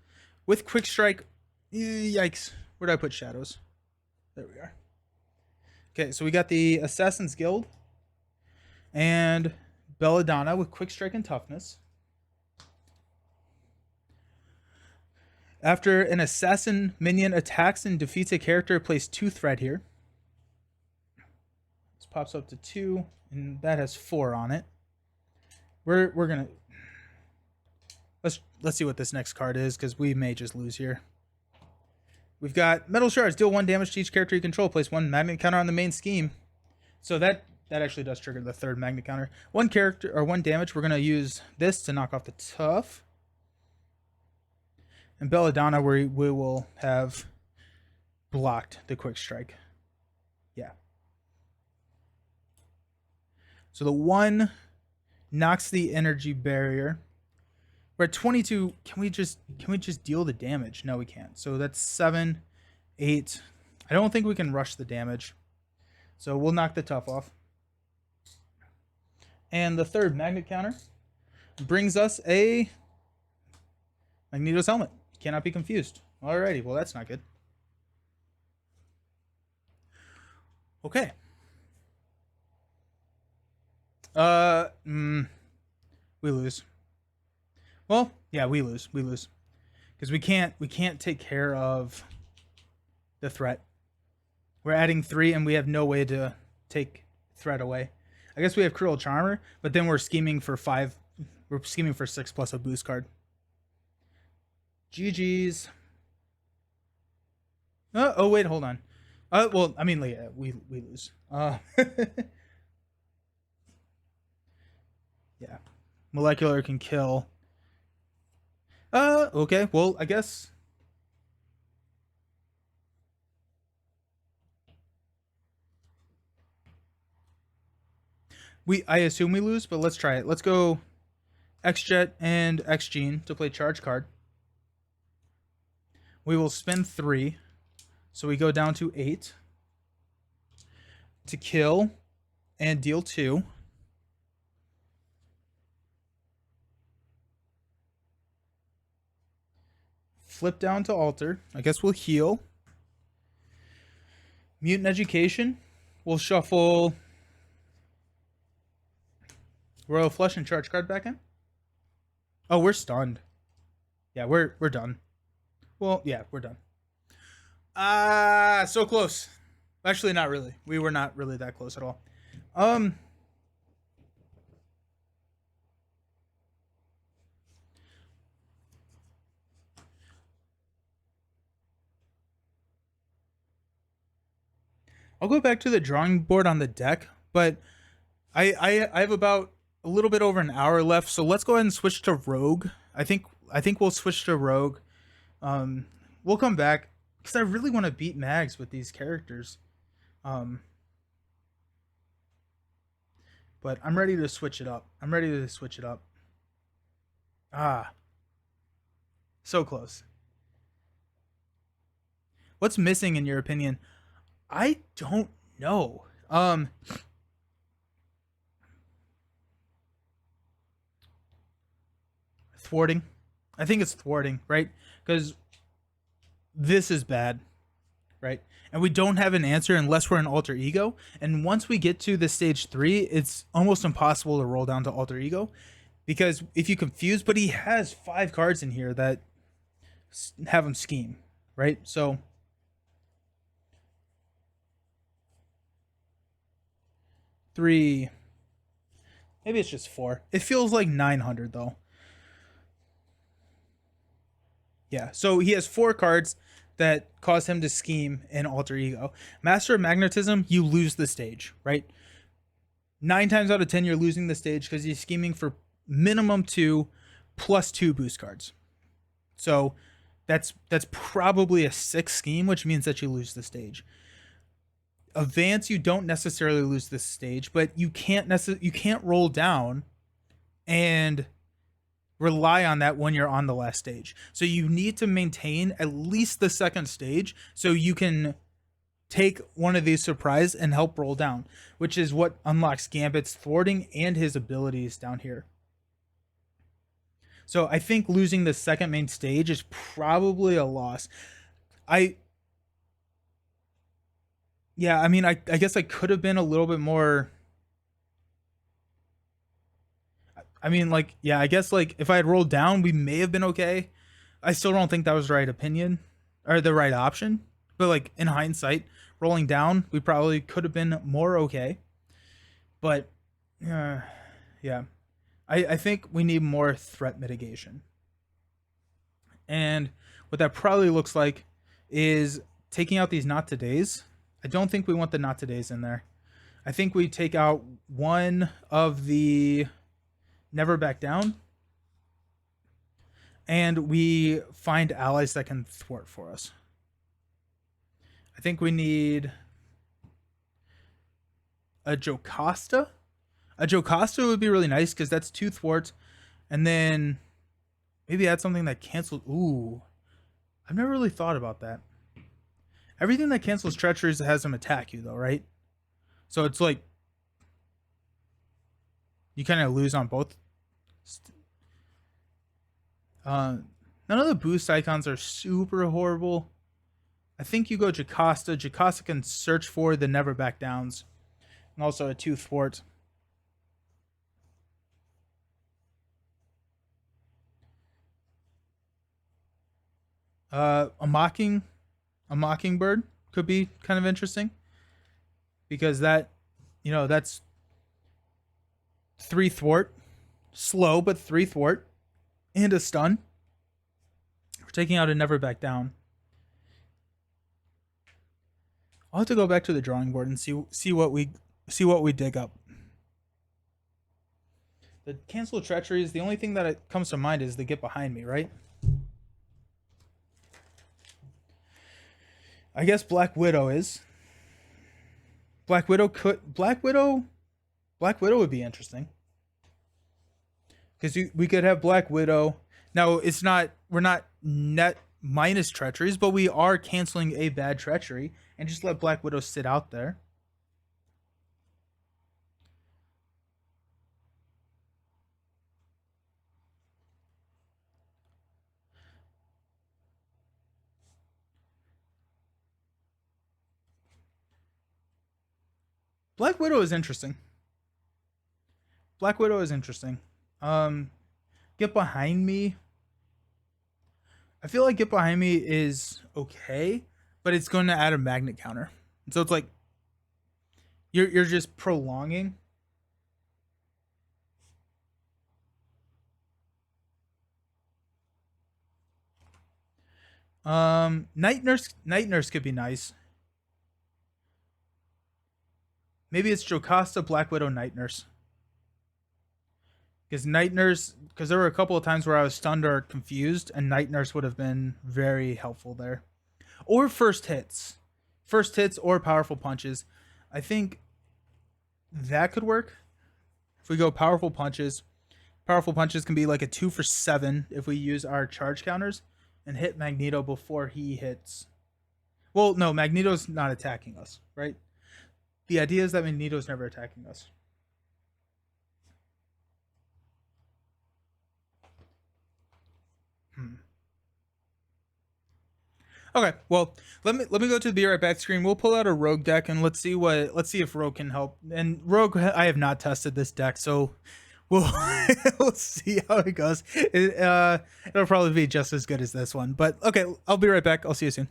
With Quick Strike. Yikes. Where did I put Shadows? There we are. Okay, so we got the Assassin's Guild. And Belladonna with Quick Strike and Toughness. After an assassin minion attacks and defeats a character, place 2 threat here. This pops up to 2, and that has 4 on it. We're gonna let's see what this next card is, because we may just lose here. We've got Metal Shards. Deal 1 damage to each character you control. Place 1 magnet counter on the main scheme. So that actually does trigger the 3rd magnet counter. 1 character or 1 damage. We're gonna use this to knock off the Tough. And Belladonna, we will have blocked the Quick Strike. Yeah. So the 1 knocks the energy barrier. We're at 22. Can we just deal the damage? No, we can't. So that's 7, 8. I don't think we can rush the damage. So we'll knock the tough off. And the third magnet counter brings us a Magneto's helmet. Cannot be confused. Alrighty, well that's not good. Okay. We lose. Well, yeah, we lose. We lose. Because we can't take care of the threat. We're adding 3 and we have no way to take threat away. I guess we have Cruel Charmer, but then we're scheming for 5. We're scheming for 6 plus a boost card. GG's. Oh wait, hold on. Well, I mean, yeah, we lose. Yeah. Molecular can kill. Okay. Well, I guess. I assume we lose, but let's try it. Let's go X-Jet and X-Gene to play charge card. We will spend 3. So we go down to 8. To kill and deal 2. Flip down to alter. I guess we'll heal. Mutant Education. We'll shuffle Royal Flush and charge card back in. Oh, we're stunned. Yeah, we're done. Well, yeah, we're done. So close. Actually, not really. We were not really that close at all. I'll go back to the drawing board on the deck, but I have about a little bit over an hour left, so let's go ahead and switch to Rogue. I think we'll switch to Rogue. We'll come back because I really want to beat Mags with these characters. But I'm ready to switch it up. Ah, so close. What's missing in your opinion? I don't know. Thwarting. I think it's thwarting, right? Because this is bad, right? And we don't have an answer unless we're an alter ego. And once we get to the stage 3, it's almost impossible to roll down to alter ego. Because if you confuse, but he has 5 cards in here that have him scheme, right? So 3. Maybe it's just 4. It feels like 900 though. Yeah, so he has 4 cards that cause him to scheme in alter ego. Master of Magnetism, you lose the stage, right? 9 times out of 10, you're losing the stage because he's scheming for minimum 2 plus 2 boost cards. So that's probably a 6 scheme, which means that you lose the stage. Advance, you don't necessarily lose this stage, but you can't roll down and rely on that when you're on the last stage. So you need to maintain at least the second stage so you can take one of these surprise and help roll down, which is what unlocks Gambit's thwarting and his abilities down here. So I think losing the second main stage is probably a loss. I mean, I guess I could have been a little bit more. I mean, like, yeah, I guess, like, if I had rolled down, we may have been okay. I still don't think that was the right opinion or the right option. But, like, in hindsight, rolling down, we probably could have been more okay. But, yeah. I think we need more threat mitigation. And what that probably looks like is taking out these not todays. I don't think we want the not todays in there. I think we take out one of the Never Back Down, and we find allies that can thwart for us. I think we need a Jocasta. A Jocasta would be really nice because that's 2 thwarts, and then maybe add something that cancels. Ooh, I've never really thought about that. Everything that cancels treacheries has them attack you, though, right? So it's like you kind of lose on both. None of the boost icons are super horrible. I think you go Jocasta. Jocasta can search for the Never Back Downs, and also a 2 thwart. A mockingbird could be kind of interesting because that, that's 3 thwart, slow but 3 thwart, and a stun. We're taking out a Never Back Down. I'll have to go back to the drawing board and see what we dig up. The cancel treacheries. The only thing that comes to mind is the Get Behind Me, right? I guess Black Widow is. Black Widow would be interesting. Because we could have Black Widow. Now we're not net minus treacheries, but we are canceling a bad treachery and just let Black Widow sit out there. Black Widow is interesting. Get Behind Me. I feel like Get Behind Me is okay, but it's going to add a magnet counter. So it's like you're just prolonging. Night Nurse could be nice. Maybe it's Jocasta, Black Widow, Night Nurse. Because there were a couple of times where I was stunned or confused, and Night Nurse would have been very helpful there. Or first hits or powerful punches. I think that could work. If we go powerful punches can be like a 2 for 7 if we use our charge counters and hit Magneto before he hits. Well, no, Magneto's not attacking us, right? The idea is that Magneto's never attacking us. Okay, well, let me go to the Be Right Back screen. We'll pull out a Rogue deck and let's see if Rogue can help. And Rogue, I have not tested this deck, so we'll see how it goes. It'll probably be just as good as this one. But okay, I'll be right back. I'll see you soon.